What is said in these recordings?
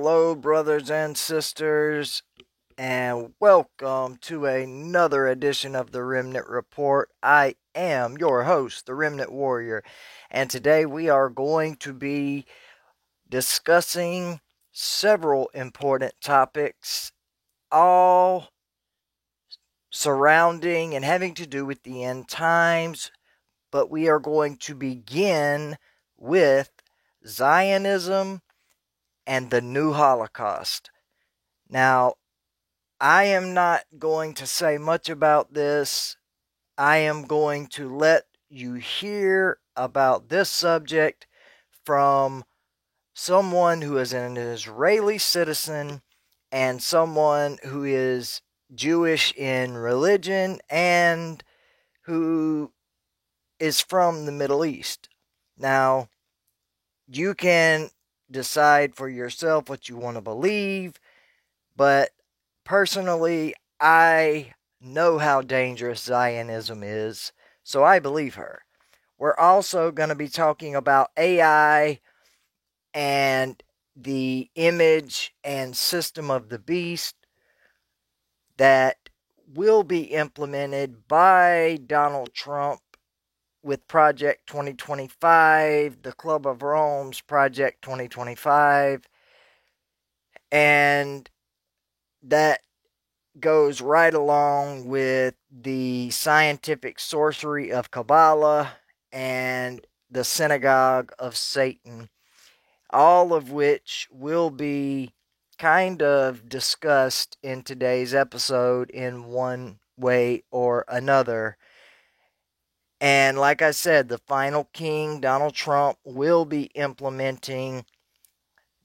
Hello, brothers and sisters, and welcome to another edition of the Remnant Report. I am your host, the Remnant Warrior, and today we are going to be discussing several important topics, all surrounding and having to do with the end times, but we are going to begin with Zionism and the new Holocaust. Now, I am not going to say much about this. I am going to let you hear about this subject from someone who is an Israeli citizen and someone who is Jewish in religion and who is from the Middle East. Now, you can decide for yourself what you want to believe, but personally, I know how dangerous Zionism is, so I believe her. We're also going to be talking about AI and the image and system of the beast that will be implemented by Donald Trump with Project 2025, the Club of Rome's Project 2025, and that goes right along with the scientific sorcery of Kabbalah and the synagogue of Satan, all of which will be kind of discussed in today's episode in one way or another. And like I said, the final king, Donald Trump, will be implementing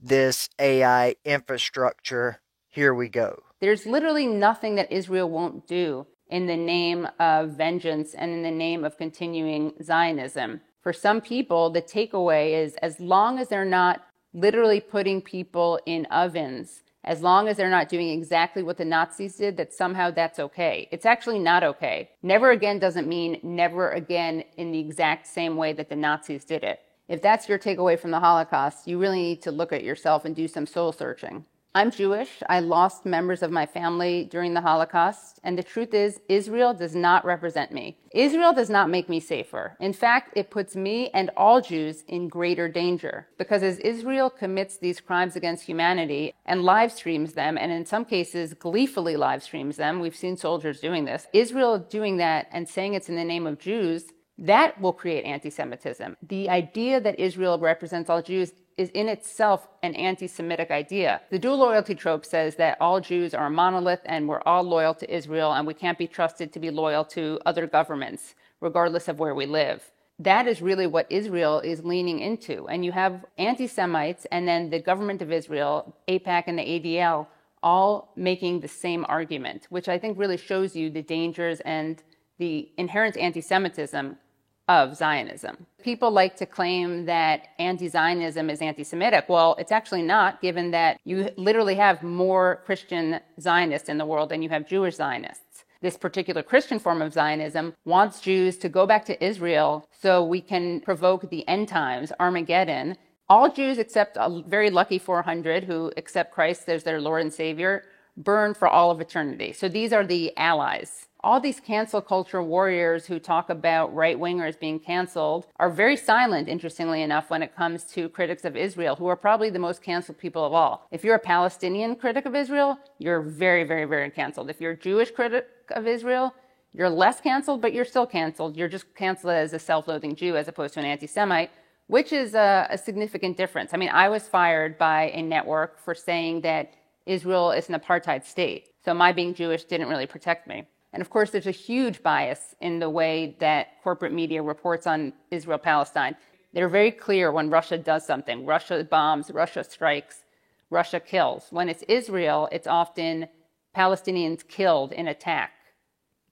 this AI infrastructure. Here we go. There's literally nothing that Israel won't do in the name of vengeance and in the name of continuing Zionism. For some people, the takeaway is as long as they're not literally putting people in ovens, as long as they're not doing exactly what the Nazis did, that somehow that's okay. It's actually not okay. Never again doesn't mean never again in the exact same way that the Nazis did it. If that's your takeaway from the Holocaust, you really need to look at yourself and do some soul searching. I'm Jewish. I lost members of my family during the Holocaust, and the truth is, Israel does not represent me. Israel does not make me safer. In fact, it puts me and all Jews in greater danger, because as Israel commits these crimes against humanity and live streams them, and in some cases gleefully live streams them, we've seen soldiers doing this, Israel doing that and saying it's in the name of Jews, that will create anti-Semitism. The idea that Israel represents all Jews is in itself an anti-Semitic idea. The dual loyalty trope says that all Jews are a monolith and we're all loyal to Israel and we can't be trusted to be loyal to other governments, regardless of where we live. That is really what Israel is leaning into. And you have anti-Semites and then the government of Israel, AIPAC and the ADL, all making the same argument, which I think really shows you the dangers and the inherent anti-Semitism of Zionism. People like to claim that anti-Zionism is anti-Semitic. Well, it's actually not, given that you literally have more Christian Zionists in the world than you have Jewish Zionists. This particular Christian form of Zionism wants Jews to go back to Israel so we can provoke the end times, Armageddon. All Jews except a very lucky 400 who accept Christ as their Lord and Savior burn for all of eternity. So these are the allies. All these cancel culture warriors who talk about right-wingers being canceled are very silent, interestingly enough, when it comes to critics of Israel, who are probably the most canceled people of all. If you're a Palestinian critic of Israel, you're very, very, very canceled. If you're a Jewish critic of Israel, you're less canceled, but you're still canceled. You're just canceled as a self-loathing Jew as opposed to an anti-Semite, which is a significant difference. I mean, I was fired by a network for saying that Israel is an apartheid state. So my being Jewish didn't really protect me. And of course, there's a huge bias in the way that corporate media reports on Israel-Palestine. They're very clear when Russia does something. Russia bombs, Russia strikes, Russia kills. When it's Israel, it's often Palestinians killed in attack,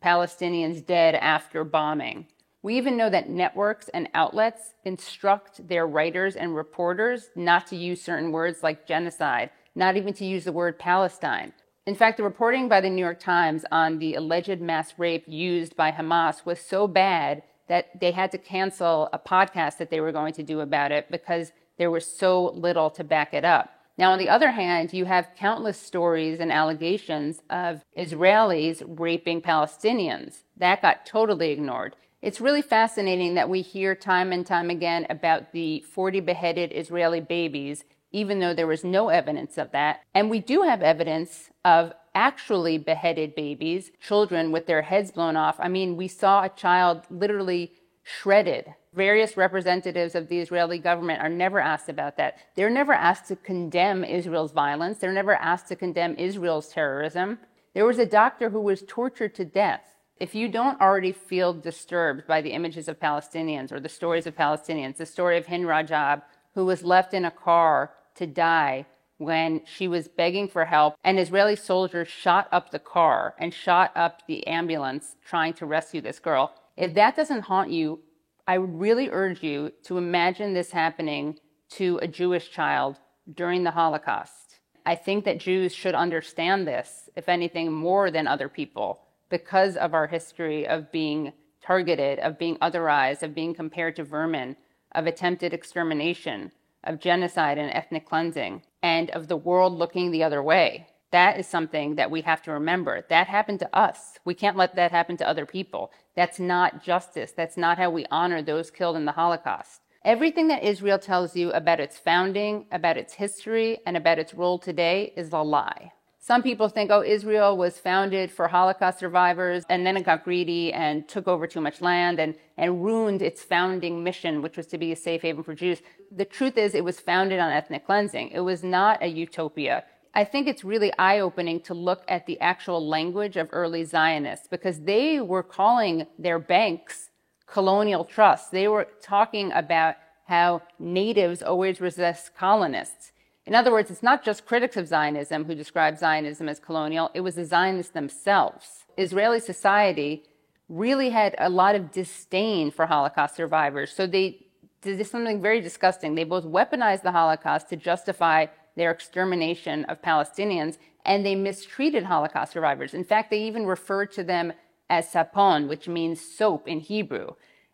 Palestinians dead after bombing. We even know that networks and outlets instruct their writers and reporters not to use certain words like genocide, not even to use the word Palestine. In fact, the reporting by the New York Times on the alleged mass rape used by Hamas was so bad that they had to cancel a podcast that they were going to do about it because there was so little to back it up. Now, on the other hand, you have countless stories and allegations of Israelis raping Palestinians. That got totally ignored. It's really fascinating that we hear time and time again about the 40 beheaded Israeli babies, even though there was no evidence of that. And we do have evidence of actually beheaded babies, children with their heads blown off. I mean, we saw a child literally shredded. Various representatives of the Israeli government are never asked about that. They're never asked to condemn Israel's violence. They're never asked to condemn Israel's terrorism. There was a doctor who was tortured to death. If you don't already feel disturbed by the images of Palestinians or the stories of Palestinians, the story of Hind Rajab, who was left in a car to die when she was begging for help, and Israeli soldiers shot up the car and shot up the ambulance trying to rescue this girl. If that doesn't haunt you, I would really urge you to imagine this happening to a Jewish child during the Holocaust. I think that Jews should understand this, if anything, more than other people, because of our history of being targeted, of being otherized, of being compared to vermin, of attempted extermination, of genocide and ethnic cleansing, and of the world looking the other way. That is something that we have to remember. That happened to us. We can't let that happen to other people. That's not justice. That's not how we honor those killed in the Holocaust. Everything that Israel tells you about its founding, about its history, and about its role today is a lie. Some people think, oh, Israel was founded for Holocaust survivors, and then it got greedy and took over too much land and ruined its founding mission, which was to be a safe haven for Jews. The truth is, it was founded on ethnic cleansing. It was not a utopia. I think it's really eye-opening to look at the actual language of early Zionists, because they were calling their banks colonial trusts. They were talking about how natives always resist colonists. In other words, it's not just critics of Zionism who describe Zionism as colonial. It was the Zionists themselves. Israeli society really had a lot of disdain for Holocaust survivors. So they did something very disgusting. They both weaponized the Holocaust to justify their extermination of Palestinians, and they mistreated Holocaust survivors. In fact, they even referred to them as sapon, which means soap in Hebrew.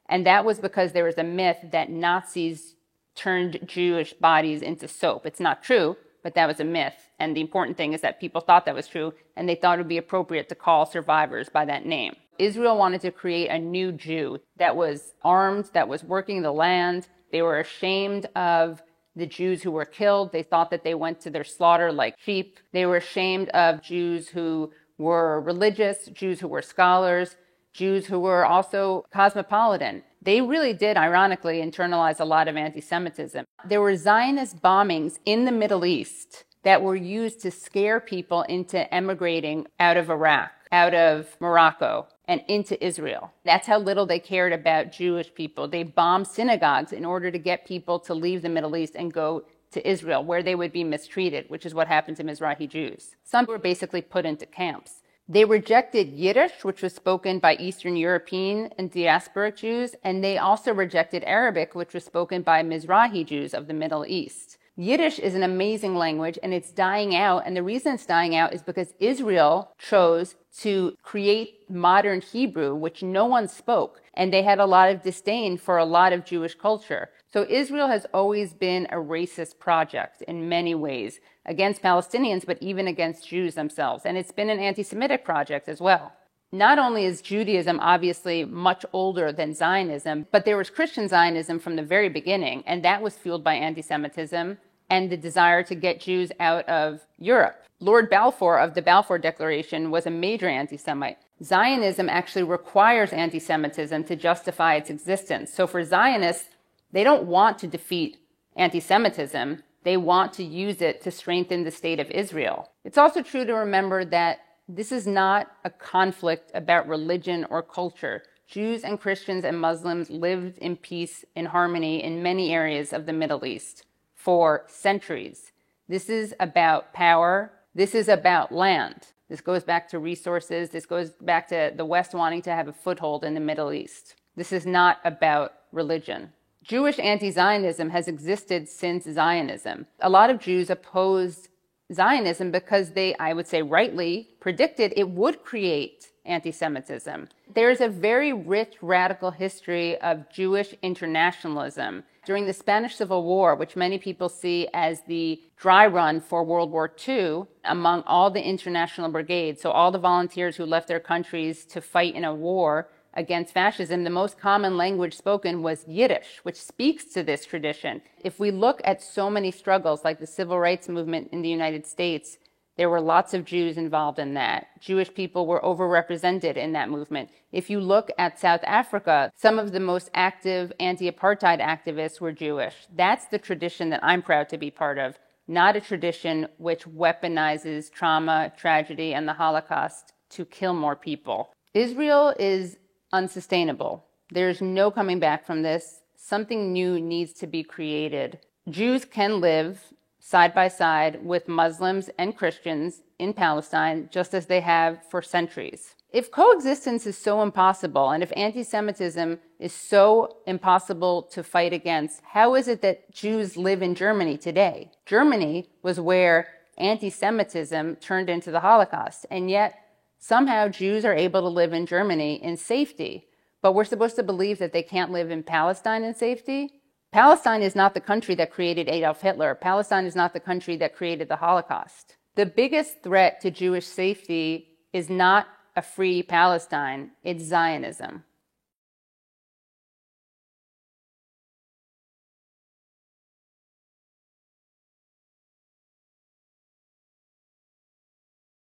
And that was because there was a myth that Nazis turned Jewish bodies into soap. It's not true, but that was a myth. And the important thing is that people thought that was true, and they thought it would be appropriate to call survivors by that name. Israel wanted to create a new Jew that was armed, that was working the land. They were ashamed of the Jews who were killed. They thought that they went to their slaughter like sheep. They were ashamed of Jews who were religious, Jews who were scholars, Jews who were also cosmopolitan. They really did, ironically, internalize a lot of anti-Semitism. There were Zionist bombings in the Middle East that were used to scare people into emigrating out of Iraq, out of Morocco, and into Israel. That's how little they cared about Jewish people. They bombed synagogues in order to get people to leave the Middle East and go to Israel, where they would be mistreated, which is what happened to Mizrahi Jews. Some were basically put into camps. They rejected Yiddish, which was spoken by Eastern European and diasporic Jews, and they also rejected Arabic, which was spoken by Mizrahi Jews of the Middle East. Yiddish is an amazing language, and it's dying out, and the reason it's dying out is because Israel chose to create modern Hebrew, which no one spoke, and they had a lot of disdain for a lot of Jewish culture. So Israel has always been a racist project in many ways, against Palestinians, but even against Jews themselves. And it's been an anti-Semitic project as well. Not only is Judaism obviously much older than Zionism, but there was Christian Zionism from the very beginning, and that was fueled by anti-Semitism and the desire to get Jews out of Europe. Lord Balfour of the Balfour Declaration was a major anti-Semite. Zionism actually requires anti-Semitism to justify its existence. So for Zionists, they don't want to defeat anti-Semitism. They want to use it to strengthen the state of Israel. It's also true to remember that this is not a conflict about religion or culture. Jews and Christians and Muslims lived in peace, in harmony in many areas of the Middle East for centuries. This is about power. This is about land. This goes back to resources. This goes back to the West wanting to have a foothold in the Middle East. This is not about religion. Jewish anti-Zionism has existed since Zionism. A lot of Jews opposed Zionism because they, I would say rightly, predicted it would create anti-Semitism. There's a very rich radical history of Jewish internationalism. During the Spanish Civil War, which many people see as the dry run for World War II, among all the international brigades, so all the volunteers who left their countries to fight in a war against fascism, the most common language spoken was Yiddish, which speaks to this tradition. If we look at so many struggles like the civil rights movement in the United States, there were lots of Jews involved in that. Jewish people were overrepresented in that movement. If you look at South Africa, some of the most active anti-apartheid activists were Jewish. That's the tradition that I'm proud to be part of, not a tradition which weaponizes trauma, tragedy, and the Holocaust to kill more people. Israel is unsustainable. There's no coming back from this. Something new needs to be created. Jews can live side by side with Muslims and Christians in Palestine, just as they have for centuries. If coexistence is so impossible, and if anti-Semitism is so impossible to fight against, how is it that Jews live in Germany today? Germany was where anti-Semitism turned into the Holocaust, and yet somehow Jews are able to live in Germany in safety. But we're supposed to believe that they can't live in Palestine in safety? Palestine is not the country that created Adolf Hitler. Palestine is not the country that created the Holocaust. The biggest threat to Jewish safety is not a free Palestine, it's Zionism.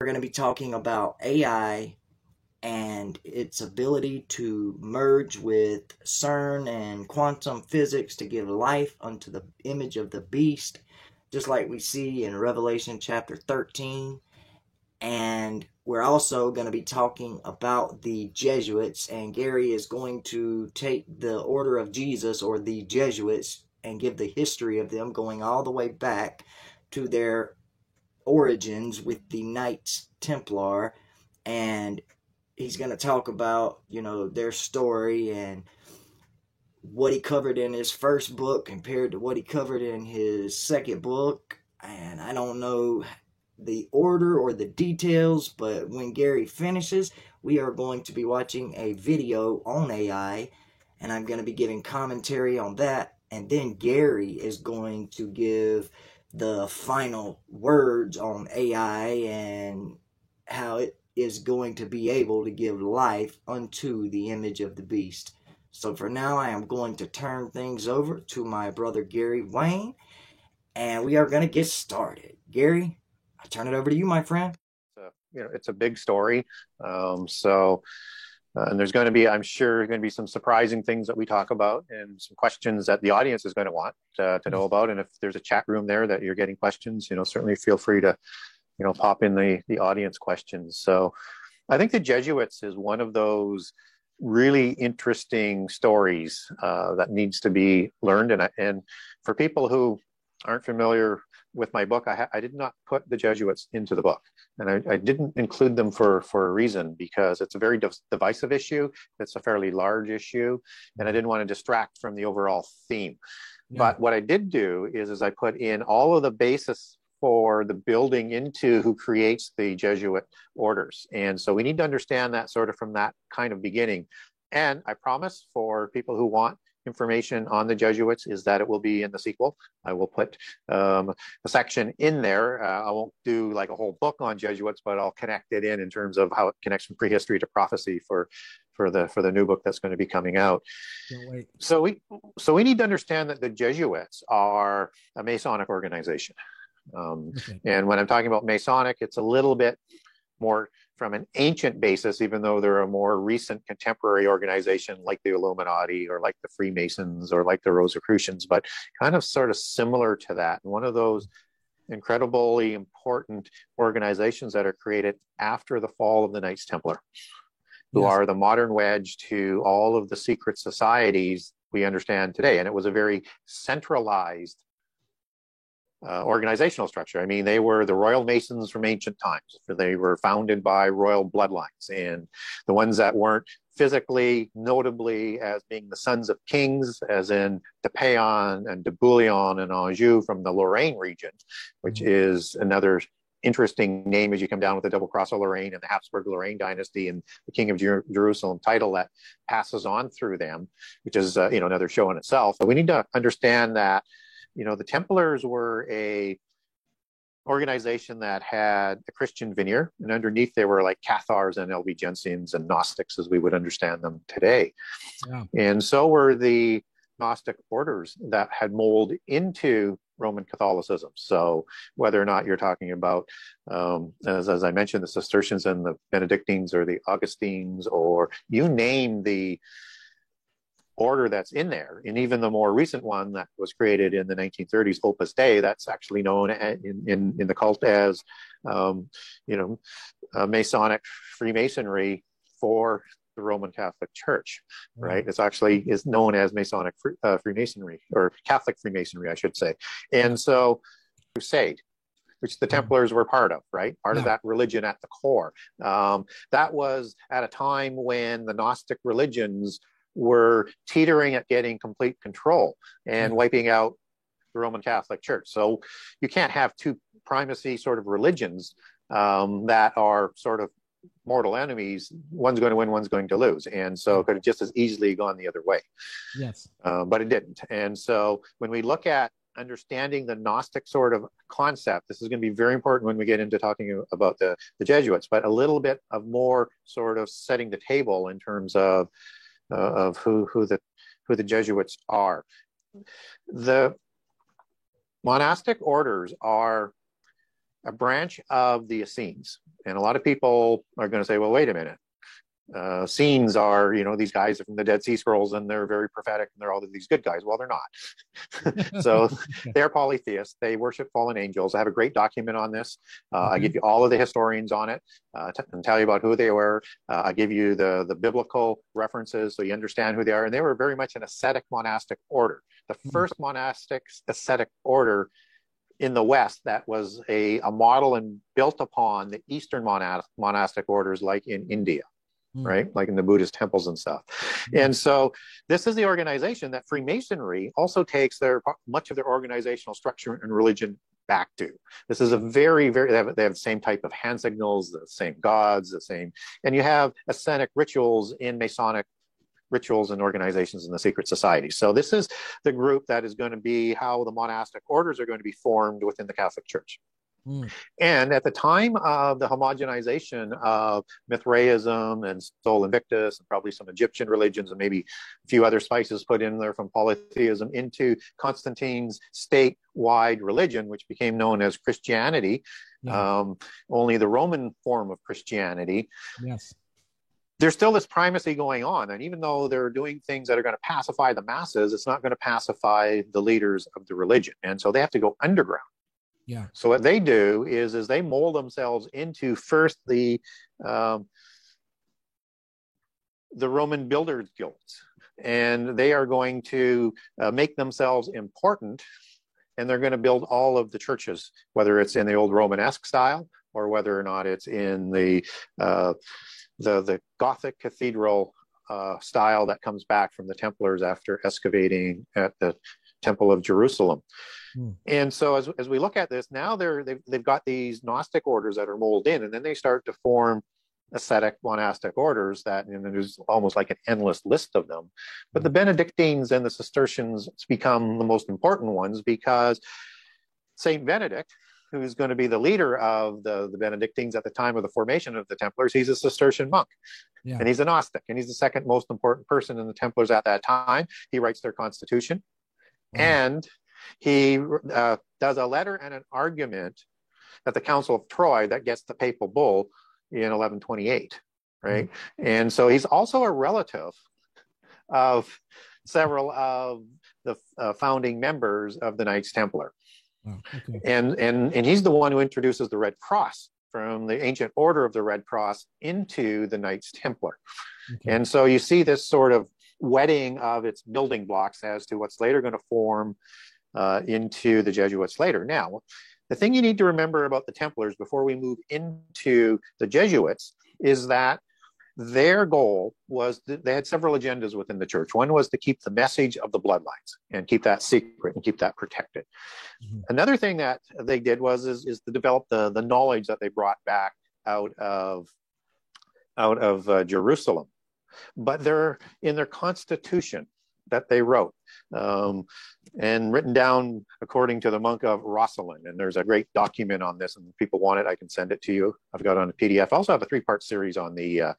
We're going to be talking about AI and its ability to merge with CERN and quantum physics to give life unto the image of the beast, just like we see in Revelation chapter 13. And we're also going to be talking about the Jesuits, and Gary is going to take the Order of Jesus, or the Jesuits, and give the history of them going all the way back to their origins with the Knights Templar, and he's going to talk about, their story and what he covered in his first book compared to what he covered in his second book. And I don't know the order or the details, but when Gary finishes, we are going to be watching a video on AI, and I'm going to be giving commentary on that. And then Gary is going to give the final words on AI and how it is going to be able to give life unto the image of the beast. So for now, I am going to turn things over to my brother Gary Wayne, and we are going to get started. Gary, I turn it over to you, my friend. It's a big story. And there's going to be, I'm sure, going to be some surprising things that we talk about and some questions that the audience is going to want to know about. And if there's a chat room there that you're getting questions, certainly feel free to, pop in the audience questions. So I think the Jesuits is one of those really interesting stories that needs to be learned. And for people who aren't familiar with my book, I did not put the Jesuits into the book. And I didn't include them for a reason, because it's a very divisive issue. It's a fairly large issue, and I didn't want to distract from the overall theme. Yeah. But what I did do is I put in all of the basis for the building into who creates the Jesuit orders. And so we need to understand that sort of from that kind of beginning. And I promise, for people who want information on the Jesuits, is that it will be in the sequel. I will put a section in there. I won't do like a whole book on Jesuits, but I'll connect it in terms of how it connects from prehistory to prophecy for the new book that's going to be coming out. Can't wait. So we need to understand that the Jesuits are a Masonic organization. Okay. And when I'm talking about Masonic, it's a little bit more from an ancient basis, even though they're a more recent contemporary organization like the Illuminati or like the Freemasons or like the Rosicrucians, but kind of sort of similar to that. And one of those incredibly important organizations that are created after the fall of the Knights Templar, who are the modern wedge to all of the secret societies we understand today. And it was a very centralized organizational structure. I mean, they were the Royal Masons from ancient times. They were founded by royal bloodlines, and the ones that weren't physically, notably as being the sons of kings, as in de Paon and de Bouillon and Anjou from the Lorraine region, which is another interesting name as you come down with the Double Cross of Lorraine and the Habsburg Lorraine dynasty and the King of Jerusalem title that passes on through them, which is another show in itself. But we need to understand that the Templars were a organization that had a Christian veneer, and underneath they were like Cathars and Albigensians and Gnostics as we would understand them today. Yeah. And so were the Gnostic orders that had molded into Roman Catholicism. So whether or not you're talking about, as I mentioned, the Cistercians and the Benedictines or the Augustines, or you name the order that's in there, and even the more recent one that was created in the 1930s, Opus Dei, that's actually known in the cult as Masonic Freemasonry for the Roman Catholic Church, right? It's actually is known as Masonic Freemasonry, or Catholic Freemasonry, I should say. And so Crusade, which the Templars were part of, right? Part of that religion at the core. That was at a time when the Gnostic religions were teetering at getting complete control and wiping out the Roman Catholic Church. So you can't have two primacy sort of religions that are sort of mortal enemies. One's going to win, one's going to lose. And so it could have just as easily gone the other way. Yes. But it didn't. And so when we look at understanding the Gnostic sort of concept, this is going to be very important when we get into talking about the Jesuits, but a little bit of more sort of setting the table in terms of who the Jesuits are. The monastic orders are a branch of the Essenes, and a lot of people are going to say, "Well, wait a minute. Essenes are, these guys are from the Dead Sea Scrolls, and they're very prophetic, and they're all these good guys." Well, they're not. So they're polytheists. They worship fallen angels. I have a great document on this. I give you all of the historians on it and tell you about who they were. I give you the biblical references so you understand who they are. And they were very much an ascetic monastic order. The first monastic ascetic order in the West that was a model and built upon the Eastern monastic orders like in India. Right? Like in the Buddhist temples and stuff. And so this is the organization that Freemasonry also takes much of their organizational structure and religion back to. This is a very, very, they have the same type of hand signals, the same gods, and you have ascetic rituals in Masonic rituals and organizations in the secret society. So this is the group that is going to be how the monastic orders are going to be formed within the Catholic Church. And at the time of the homogenization of Mithraism and Sol Invictus and probably some Egyptian religions and maybe a few other spices put in there from polytheism into Constantine's statewide religion, which became known as Christianity, only the Roman form of Christianity. Yes. There's still this primacy going on. And even though they're doing things that are going to pacify the masses, it's not going to pacify the leaders of the religion. And so they have to go underground. Yeah. So what they do is they mold themselves into first the Roman builders guilds, and they are going to make themselves important, and they're going to build all of the churches, whether it's in the old Romanesque style or whether or not it's in the Gothic cathedral style that comes back from the Templars after excavating at the Temple of Jerusalem. And so as we look at this, now they've got these Gnostic orders that are molded in, and then they start to form ascetic monastic orders that, and there's almost like an endless list of them. But the Benedictines and the Cistercians become the most important ones because Saint Benedict, who's going to be the leader of the Benedictines at the time of the formation of the Templars, he's a Cistercian monk. Yeah. And he's a Gnostic, and he's the second most important person in the Templars at that time. He writes their constitution. And he does a letter and an argument at the Council of Troy that gets the papal bull in 1128, right? And so he's also a relative of several of the founding members of the Knights Templar. And he's the one who introduces the Red Cross from the ancient order of the Red Cross into the Knights Templar. And so you see this sort of wedding of its building blocks as to what's later going to form into the Jesuits later. Now, the thing you need to remember about the Templars before we move into the Jesuits is that their goal was that they had several agendas within the church. One was to keep the message of the bloodlines and keep that secret and keep that protected. Mm-hmm. Another thing that they did was to develop the knowledge that they brought back out of Jerusalem. But they're in their constitution that they wrote and written down according to the monk of Rosslyn. And there's a great document on this, and if people want it, I can send it to you. I've got it on a PDF. I also have a 3-part series on the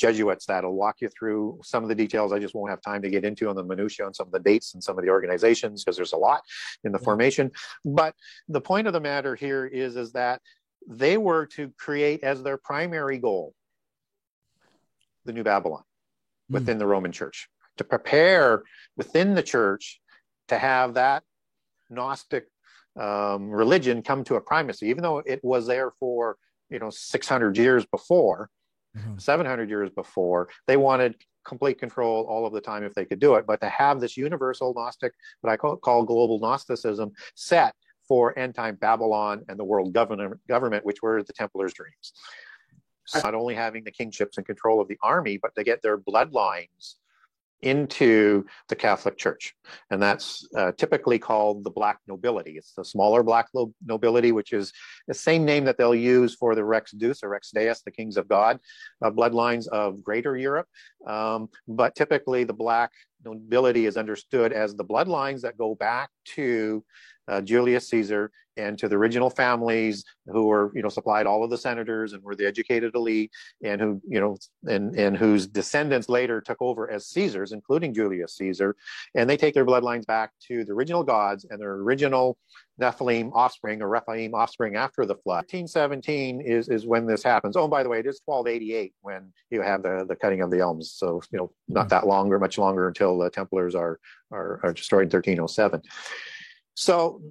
Jesuits that'll walk you through some of the details. I just won't have time to get into on the minutiae on some of the dates and some of the organizations, because there's a lot in the formation. But the point of the matter here is that they were to create as their primary goal the New Babylon within the Roman Church, to prepare within the church to have that Gnostic religion come to a primacy, even though it was there for 600 years before, 700 years before. They wanted complete control all of the time if they could do it, but to have this universal Gnostic, what I call global Gnosticism, set for end-time Babylon and the world government, which were the Templars' dreams. So not only having the kingships and control of the army, but to get their bloodlines into the Catholic Church. And that's typically called the Black Nobility. It's the smaller Black Nobility, which is the same name that they'll use for the Rex Deus or Rex Deus, the kings of God, bloodlines of Greater Europe. But typically the Black Nobility is understood as the bloodlines that go back to Julius Caesar and to the original families who were, supplied all of the senators and were the educated elite, and who, and whose descendants later took over as Caesars, including Julius Caesar. And they take their bloodlines back to the original gods and their original Nephilim offspring, or Rephaim offspring, after the flood. 1317 is when this happens. Oh, and by the way, it is 1288 when you have the cutting of the elms. So, not that longer, much longer, until the Templars are destroyed in 1307. So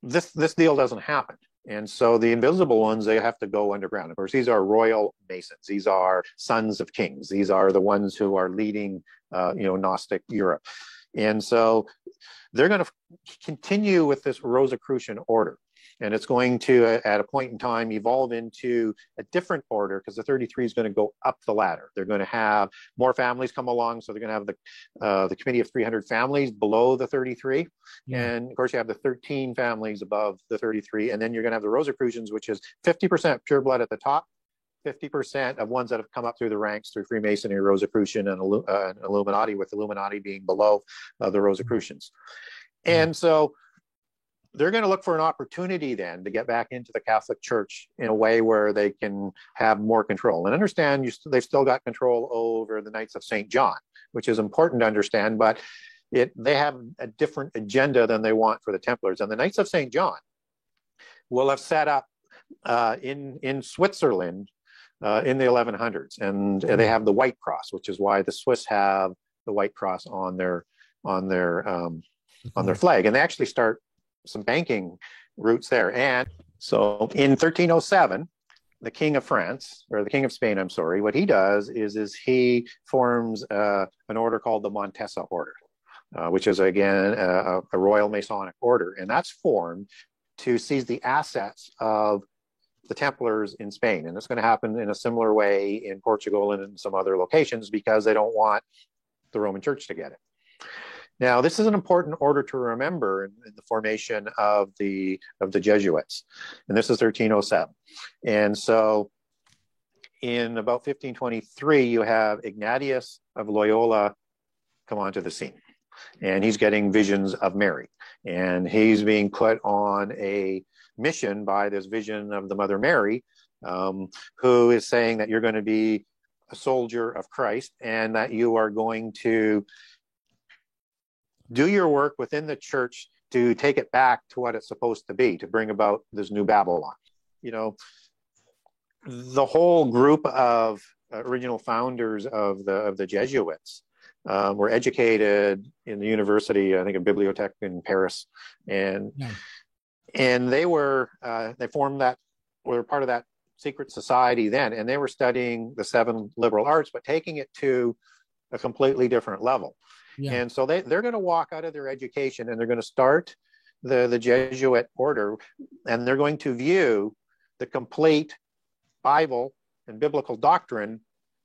this deal doesn't happen. And so the invisible ones, they have to go underground. Of course, these are royal Masons. These are sons of kings. These are the ones who are leading, Gnostic Europe. And so they're going to continue with this Rosicrucian order. And it's going to, at a point in time, evolve into a different order, because the 33 is going to go up the ladder. They're going to have more families come along. So they're going to have the Committee of 300 families below the 33. Yeah. And of course, you have the 13 families above the 33. And then you're going to have the Rosicrucians, which is 50% pure blood at the top, 50% of ones that have come up through the ranks through Freemasonry, Rosicrucian, and Illuminati, with Illuminati being below the Rosicrucians. And so they're going to look for an opportunity then to get back into the Catholic Church in a way where they can have more control. And understand, they've still got control over the Knights of St. John, which is important to understand, but they have a different agenda than they want for the Templars. And the Knights of St. John will have set up in Switzerland in the 1100s. And they have the White Cross, which is why the Swiss have the White Cross on their flag. And they actually start some banking routes there. And so in 1307, the King of France, or the King of Spain, I'm sorry, what he does is he forms an order called the Montesa Order, which is, again, a Royal Masonic order. And that's formed to seize the assets of the Templars in Spain. And it's going to happen in a similar way in Portugal and in some other locations, because they don't want the Roman Church to get it. Now, this is an important order to remember in the formation of the Jesuits, and this is 1307. And so, in about 1523, you have Ignatius of Loyola come onto the scene, and he's getting visions of Mary, and he's being put on a mission by this vision of the Mother Mary, who is saying that you're going to be a soldier of Christ, and that you are going to do your work within the church to take it back to what it's supposed to be, to bring about this new Babylon. The whole group of original founders of the Jesuits were educated in the university, I think, a bibliothèque in Paris, and they formed that, were part of that secret society then, and they were studying the 7 liberal arts, but taking it to a completely different level. Yeah. And so they're going to walk out of their education, and they're going to start the Jesuit order, and they're going to view the complete Bible and biblical doctrine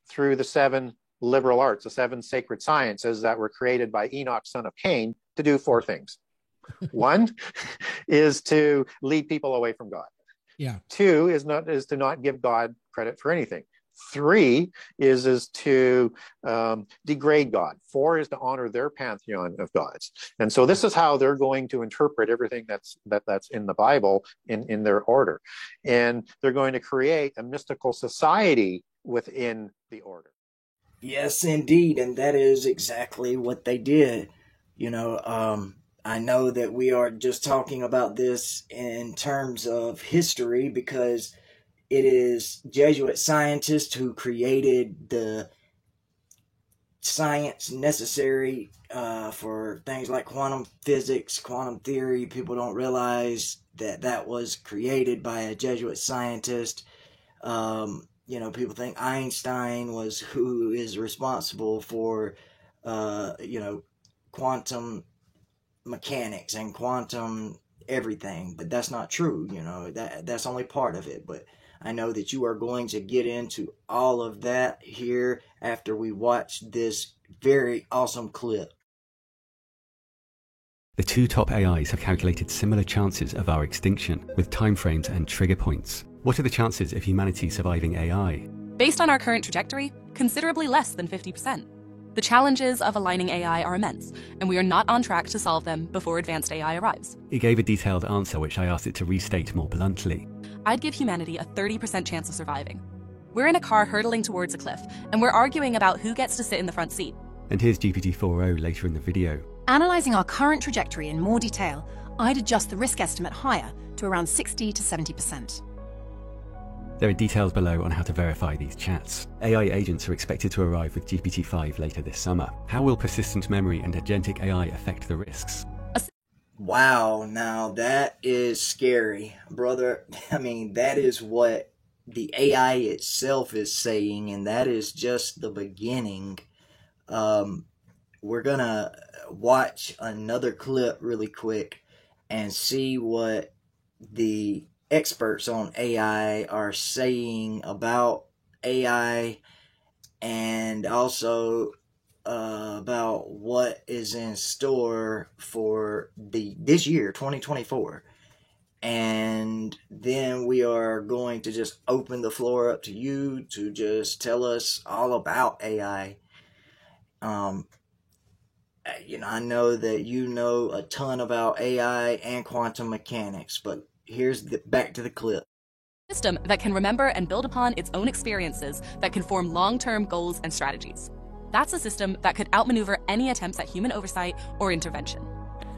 through the 7 liberal arts, the 7 sacred sciences that were created by Enoch, son of Cain, to do 4 things. 1 is to lead people away from God. Yeah. 2 is to not give God credit for anything. 3 is to degrade God. 4 is to honor their pantheon of gods. And so this is how they're going to interpret everything that's in the Bible in their order. And they're going to create a mystical society within the order. Yes, indeed, and that is exactly what they did. I know that we are just talking about this in terms of history because it is Jesuit scientists who created the science necessary for things like quantum physics, quantum theory. People don't realize that was created by a Jesuit scientist. People think Einstein was who is responsible for, quantum mechanics and quantum everything, but that's not true. That's only part of it. But I know that you are going to get into all of that here after we watch this very awesome clip. The 2 top AIs have calculated similar chances of our extinction with timeframes and trigger points. What are the chances of humanity surviving AI? Based on our current trajectory, considerably less than 50%. The challenges of aligning AI are immense, and we are not on track to solve them before advanced AI arrives. It gave a detailed answer which I asked it to restate more bluntly. I'd give humanity a 30% chance of surviving. We're in a car hurtling towards a cliff, and we're arguing about who gets to sit in the front seat. And here's GPT-4o later in the video. Analysing our current trajectory in more detail, I'd adjust the risk estimate higher to around 60 to 70%. There are details below on how to verify these chats. AI agents are expected to arrive with GPT-5 later this summer. How will persistent memory and agentic AI affect the risks? Wow, now that is scary, brother. I mean, that is what the AI itself is saying, and that is just the beginning. We're gonna watch another clip really quick and see what the experts on AI are saying about AI, and also about what is in store for this year, 2024. And then we are going to just open the floor up to you to just tell us all about AI. I know that you know a ton about AI and quantum mechanics, but here's back to the clip. System that can remember and build upon its own experiences that can form long-term goals and strategies. That's a system that could outmaneuver any attempts at human oversight or intervention.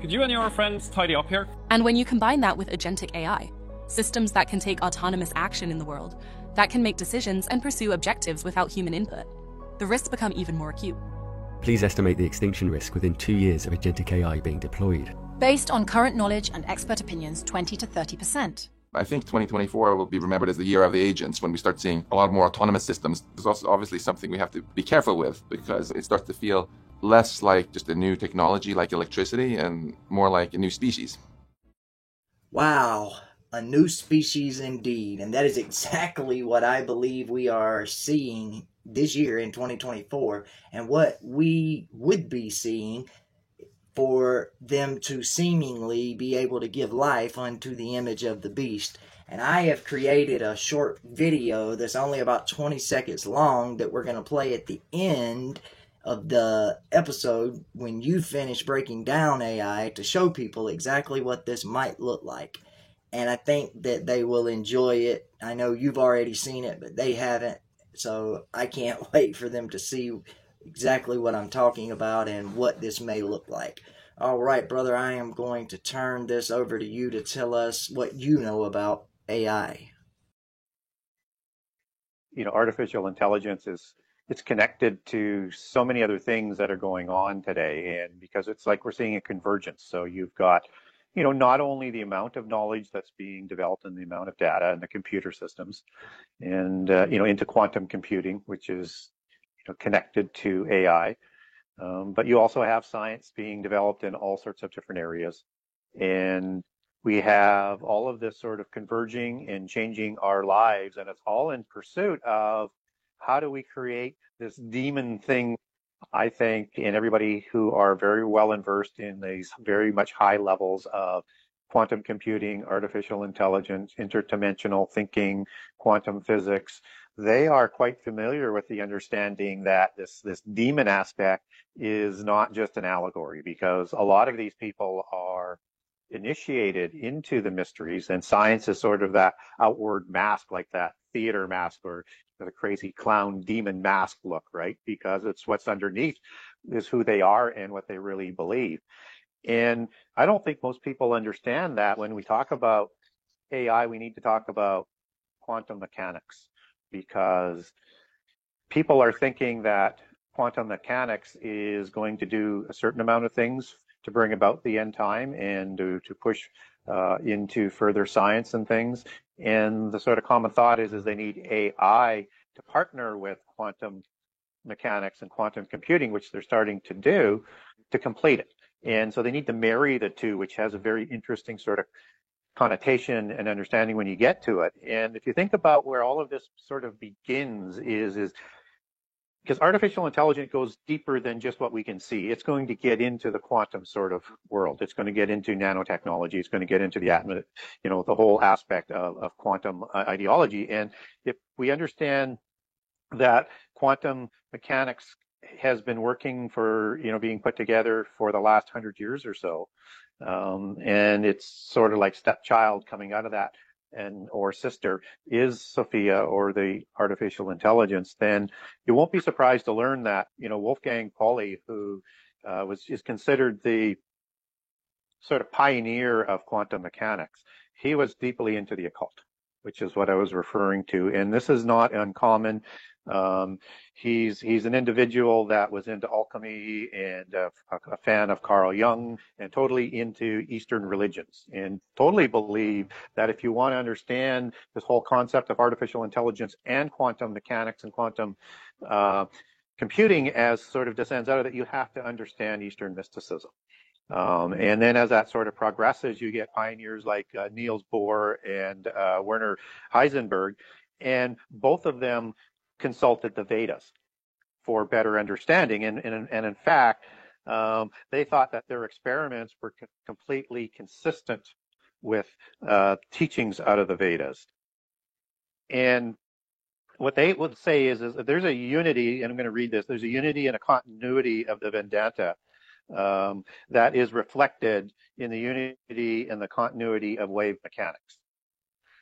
Could you and your friends tidy up here? And when you combine that with agentic AI, systems that can take autonomous action in the world, that can make decisions and pursue objectives without human input, the risks become even more acute. Please estimate the extinction risk within 2 years of agentic AI being deployed. Based on current knowledge and expert opinions, 20 to 30%. I think 2024 will be remembered as the year of the agents when we start seeing a lot more autonomous systems. There's also obviously something we have to be careful with because it starts to feel less like just a new technology like electricity and more like a new species. Wow, a new species indeed. And that is exactly what I believe we are seeing this year in 2024, and what we would be seeing for them to seemingly be able to give life unto the image of the beast. And I have created a short video that's only about 20 seconds long that we're going to play at the end of the episode when you finish breaking down AI to show people exactly what this might look like. And I think that they will enjoy it. I know you've already seen it, but they haven't. So I can't wait for them to see exactly what I'm talking about and what this may look like. All right, brother, I am going to turn this over to you to tell us what you know about AI. Artificial intelligence it's connected to so many other things that are going on today, and because it's like we're seeing a convergence. So you've got, not only the amount of knowledge that's being developed and the amount of data and the computer systems, and into quantum computing, which is connected to AI. But you also have science being developed in all sorts of different areas. And we have all of this sort of converging and changing our lives, and it's all in pursuit of how do we create this demon thing. I think, and everybody who are very well versed in these very much high levels of quantum computing, artificial intelligence, interdimensional thinking, quantum physics, they are quite familiar with the understanding that this demon aspect is not just an allegory, because a lot of these people are initiated into the mysteries, and science is sort of that outward mask, like that theater mask or the crazy clown demon mask look, right? Because it's what's underneath is who they are and what they really believe. And I don't think most people understand that when we talk about AI, we need to talk about quantum mechanics, because people are thinking that quantum mechanics is going to do a certain amount of things to bring about the end time and to push into further science and things. And the sort of common thought is they need AI to partner with quantum mechanics and quantum computing, which they're starting to do, to complete it. And so they need to marry the two, which has a very interesting sort of connotation and understanding when you get to it. And if you think about where all of this sort of begins is because artificial intelligence goes deeper than just what we can see. It's going to get into the quantum sort of world. It's going to get into nanotechnology. It's going to get into the the whole aspect of quantum ideology. And if we understand that quantum mechanics has been working for, being put together for the last 100 years or so, and it's sort of like stepchild coming out of that, or sister is Sophia, or the artificial intelligence, then you won't be surprised to learn that, Wolfgang Pauli, who is considered the sort of pioneer of quantum mechanics, he was deeply into the occult, which is what I was referring to. And this is not uncommon. He's an individual that was into alchemy and a fan of Carl Jung, and totally into Eastern religions, and totally believe that if you want to understand this whole concept of artificial intelligence and quantum mechanics and quantum computing as sort of descends out of it, you have to understand Eastern mysticism. And then as that sort of progresses, you get pioneers like Niels Bohr and Werner Heisenberg, and both of them consulted the Vedas for better understanding. And in fact, they thought that their experiments were completely consistent with teachings out of the Vedas. And what they would say is that there's a unity, and I'm going to read this, there's a unity and a continuity of the Vedanta that is reflected in the unity and the continuity of wave mechanics.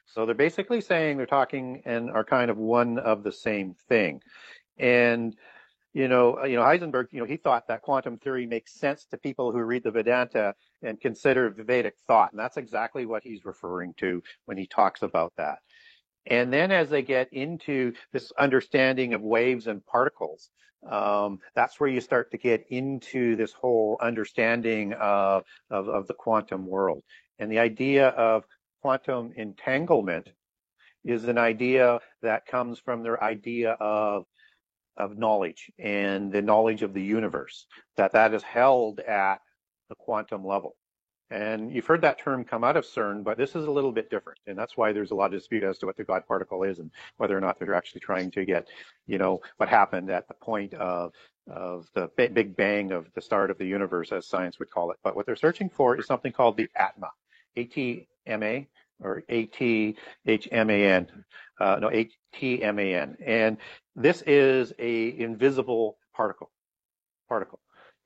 So they're basically saying they're talking and are kind of one of the same thing. And Heisenberg, he thought that quantum theory makes sense to people who read the Vedanta and consider Vedic thought, and that's exactly what he's referring to when he talks about that. And then as they get into this understanding of waves and particles, that's where you start to get into this whole understanding of the quantum world. And the idea of quantum entanglement is an idea that comes from their idea of knowledge and the knowledge of the universe, that is held at the quantum level. And you've heard that term come out of CERN, but this is a little bit different. And that's why there's a lot of dispute as to what the God particle is and whether or not they're actually trying to get, what happened at the point of the Big Bang, of the start of the universe, as science would call it. But what they're searching for is something called the ATMA, A-T-M-A, or A-T-H-M-A-N, A-T-M-A-N. And this is a invisible particle.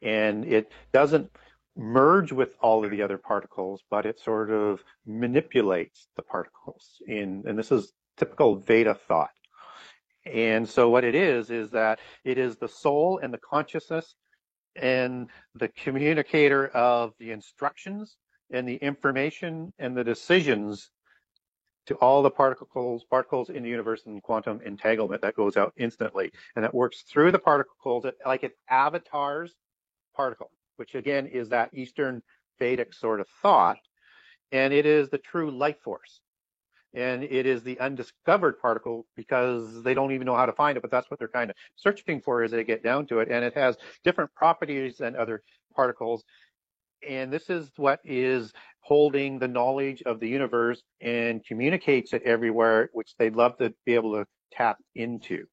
And it doesn't merge with all of the other particles, but it sort of manipulates the particles and this is typical Veda thought. And so what it is that it is the soul and the consciousness and the communicator of the instructions and the information and the decisions to all the particles in the universe, and quantum entanglement that goes out instantly, and it works through the particles like it avatars particle, which again is that Eastern Vedic sort of thought, and it is the true life force. And it is the undiscovered particle because they don't even know how to find it, but that's what they're kind of searching for as they get down to it. And it has different properties than other particles. And this is what is holding the knowledge of the universe and communicates it everywhere, which they'd love to be able to tap into.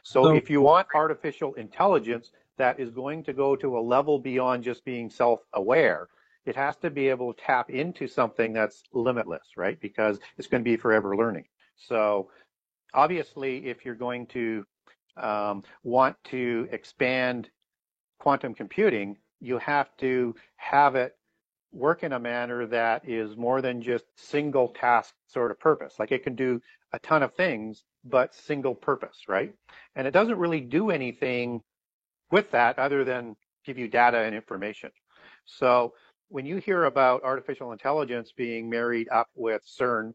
So if you want artificial intelligence that is going to go to a level beyond just being self-aware, it has to be able to tap into something that's limitless, right? Because it's going to be forever learning. So obviously, if you're going to want to expand quantum computing, you have to have it work in a manner that is more than just single task sort of purpose. Like it can do a ton of things, but single purpose, right? And it doesn't really do anything with that other than give you data and information. So when you hear about artificial intelligence being married up with CERN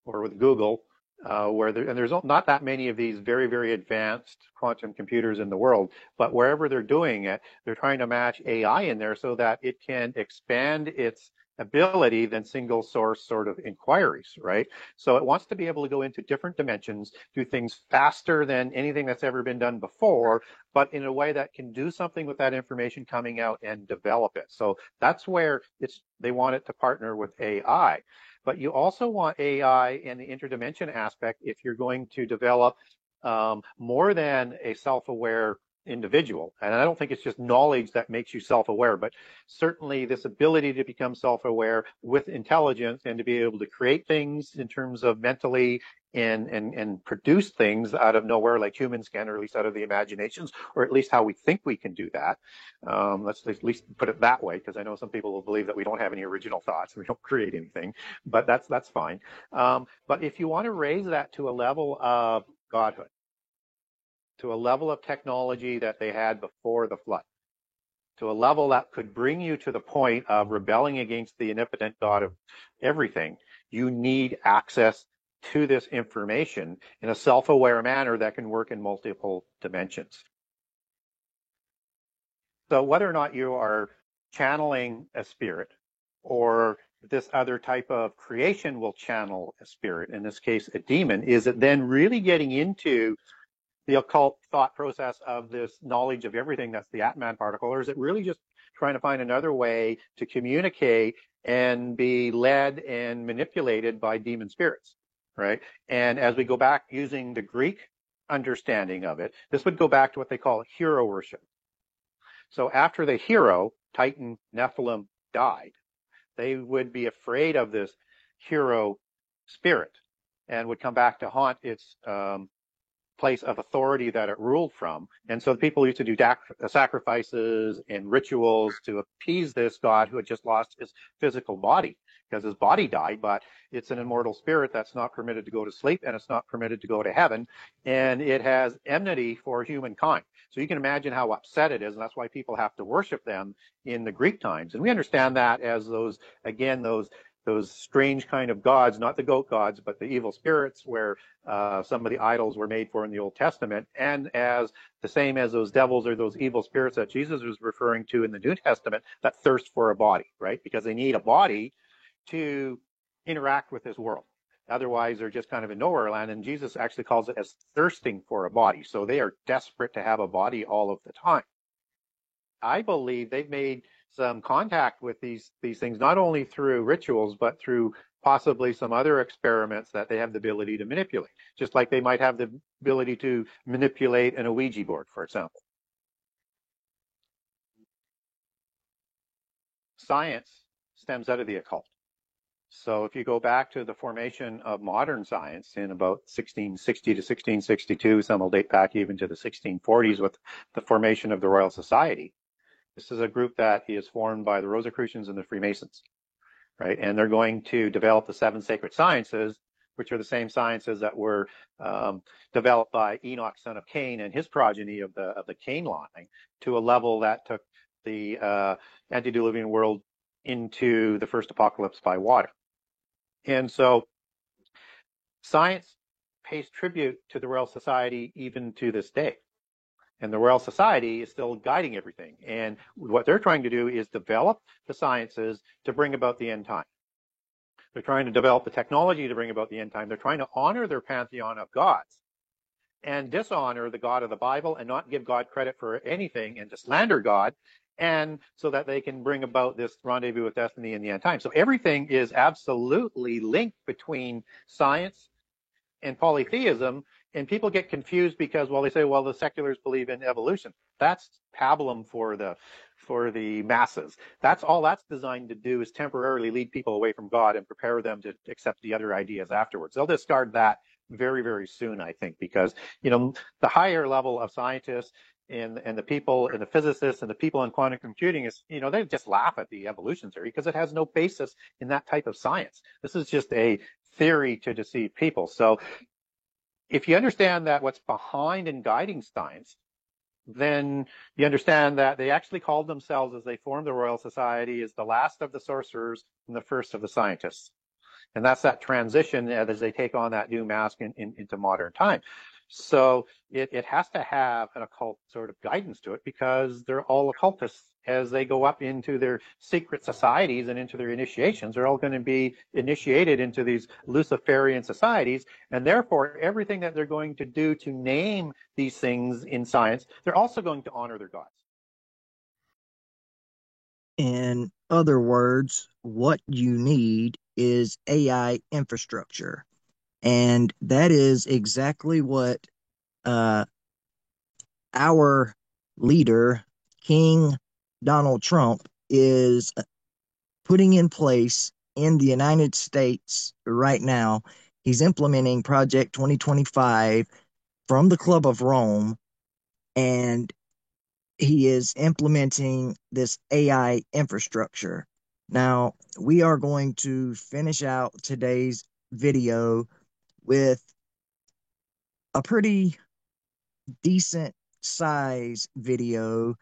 or with Google, and there's not that many of these very, very advanced quantum computers in the world, but wherever they're doing it, they're trying to match AI in there so that it can expand its ability than single source sort of inquiries, right? So it wants to be able to go into different dimensions, do things faster than anything that's ever been done before, but in a way that can do something with that information coming out and develop it. So that's where they want it to partner with AI. But you also want AI in the interdimension aspect if you're going to develop more than a self-aware individual. And I don't think it's just knowledge that makes you self-aware, but certainly this ability to become self-aware with intelligence and to be able to create things in terms of mentally and produce things out of nowhere like humans can, or at least out of the imaginations, or at least how we think we can do that. Let's at least put it that way, because I know some people will believe that we don't have any original thoughts, we don't create anything, but that's fine. But if you want to raise that to a level of godhood, to a level of technology that they had before the flood, to a level that could bring you to the point of rebelling against the omnipotent God of everything, you need access to this information in a self-aware manner that can work in multiple dimensions. So whether or not you are channeling a spirit or this other type of creation will channel a spirit, in this case a demon, is it then really getting into the occult thought process of this knowledge of everything that's the Atman particle, or is it really just trying to find another way to communicate and be led and manipulated by demon spirits, right? And as we go back using the Greek understanding of it, this would go back to what they call hero worship. So after the hero, Titan, Nephilim, died, they would be afraid of this hero spirit and would come back to haunt its place of authority that it ruled from. And so people used to do sacrifices and rituals to appease this god who had just lost his physical body, because his body died, but it's an immortal spirit that's not permitted to go to sleep, and it's not permitted to go to heaven, and it has enmity for humankind. So you can imagine how upset it is, and that's why people have to worship them in the Greek times. And we understand that as those strange kind of gods, not the goat gods, but the evil spirits where some of the idols were made for in the Old Testament, and as the same as those devils or those evil spirits that Jesus was referring to in the New Testament that thirst for a body, right? Because they need a body to interact with this world. Otherwise, they're just kind of in nowhere land, and Jesus actually calls it as thirsting for a body. So they are desperate to have a body all of the time. I believe they've made some contact with these things, not only through rituals, but through possibly some other experiments that they have the ability to manipulate, just like they might have the ability to manipulate an Ouija board, for example. Science stems out of the occult. So if you go back to the formation of modern science in about 1660 to 1662, some will date back even to the 1640s with the formation of the Royal Society. This is a group that is formed by the Rosicrucians and the Freemasons, right? And they're going to develop the 7 sacred sciences, which are the same sciences that were developed by Enoch, son of Cain, and his progeny of the Cain line, to a level that took the antediluvian world into the first apocalypse by water. And so science pays tribute to the Royal Society even to this day. And the Royal Society is still guiding everything. And what they're trying to do is develop the sciences to bring about the end time. They're trying to develop the technology to bring about the end time. They're trying to honor their pantheon of gods and dishonor the God of the Bible and not give God credit for anything, and to slander God and so that they can bring about this rendezvous with destiny in the end time. So everything is absolutely linked between science and polytheism, and people get confused because, well, they say, well, the seculars believe in evolution. That's pablum for the masses. That's all that's designed to do, is temporarily lead people away from God and prepare them to accept the other ideas afterwards. They'll discard that very, very soon, I think, because, you know, the higher level of scientists and the people and the physicists and the people in quantum computing is, you know, they just laugh at the evolution theory because it has no basis in that type of science. This is just a theory to deceive people. So if you understand that what's behind and guiding science, then you understand that they actually called themselves, as they formed the Royal Society, as the last of the sorcerers and the first of the scientists. And that's that transition as they take on that new mask into modern time. So it has to have an occult sort of guidance to it, because they're all occultists. As they go up into their secret societies and into their initiations, they're all going to be initiated into these Luciferian societies. And therefore, everything that they're going to do to name these things in science, they're also going to honor their gods. In other words, what you need is AI infrastructure. And that is exactly what our leader, King Donald Trump, is putting in place in the United States right now. He's implementing Project 2025 from the Club of Rome, and he is implementing this AI infrastructure. Now, we are going to finish out today's video with a pretty decent size video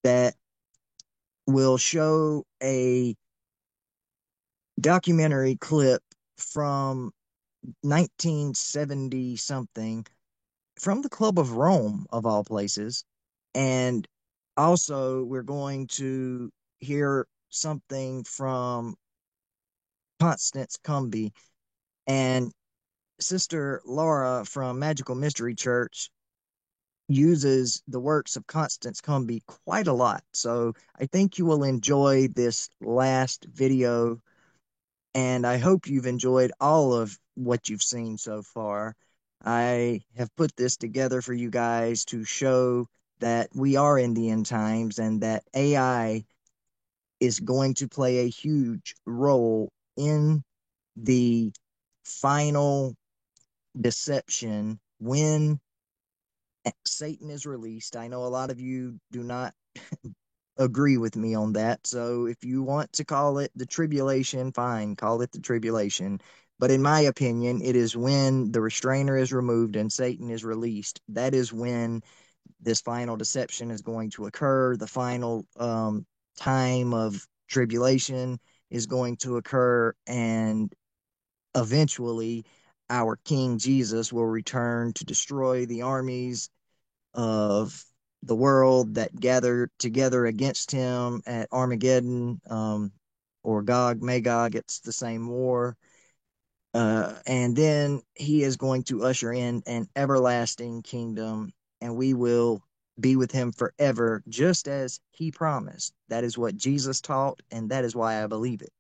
that will show a documentary clip from 1970 something from the Club of Rome, of all places. And also, we're going to hear something from Constance Cumby. And Sister Laura from Magical Mystery Church uses the works of Constance Cumby quite a lot. So I think you will enjoy this last video, and I hope you've enjoyed all of what you've seen so far. I have put this together for you guys to show that we are in the end times and that AI is going to play a huge role in the final deception when Satan is released. I know a lot of you do not agree with me on that. So if you want to call it the tribulation, fine, call it the tribulation. But in my opinion, it is when the restrainer is removed and Satan is released. That is when this final deception is going to occur. The final time of tribulation is going to occur, and eventually our King Jesus will return to destroy the armies of the world that gather together against him at Armageddon, or Gog Magog. It's the same war. And then he is going to usher in an everlasting kingdom, and we will be with him forever, just as he promised. That is what Jesus taught, and that is why I believe it.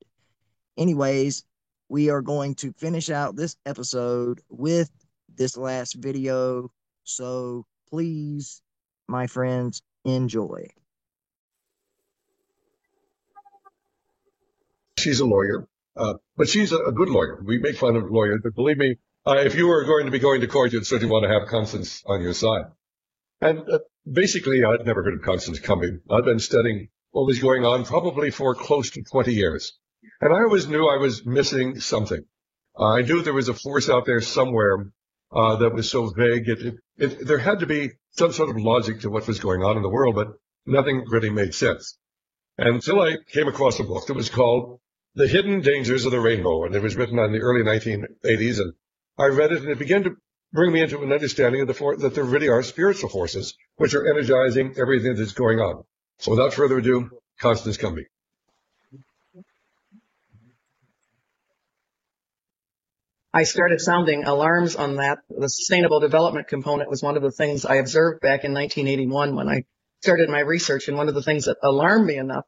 Anyways, we are going to finish out this episode with this last video. So please, my friends, enjoy. She's a lawyer, but she's a good lawyer. We make fun of lawyers, but believe me, if you were going to be going to court, you'd certainly want to have Constance on your side. And basically, I'd never heard of Constance Cumby. I've been studying what was going on probably for close to 20 years. And I always knew I was missing something. I knew there was a force out there somewhere that was so vague. There had to be some sort of logic to what was going on in the world, but nothing really made sense. Until I came across a book that was called The Hidden Dangers of the Rainbow, and it was written in the early 1980s, and I read it, and it began to bring me into an understanding of that there really are spiritual forces which are energizing everything that's going on. So without further ado, Constance Cumby. I started sounding alarms on that. The sustainable development component was one of the things I observed back in 1981 when I started my research, and one of the things that alarmed me enough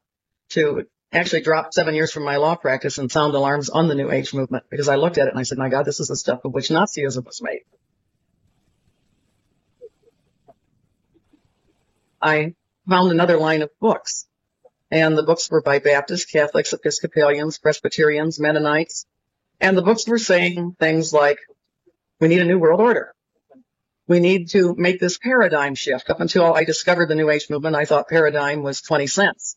to actually drop 7 years from my law practice and sound alarms on the New Age movement, because I looked at it and I said, my God, this is the stuff of which Nazism was made. I found another line of books, and the books were by Baptists, Catholics, Episcopalians, Presbyterians, Mennonites, and the books were saying things like, we need a new world order. We need to make this paradigm shift. Up until I discovered the New Age movement, I thought paradigm was 20 cents.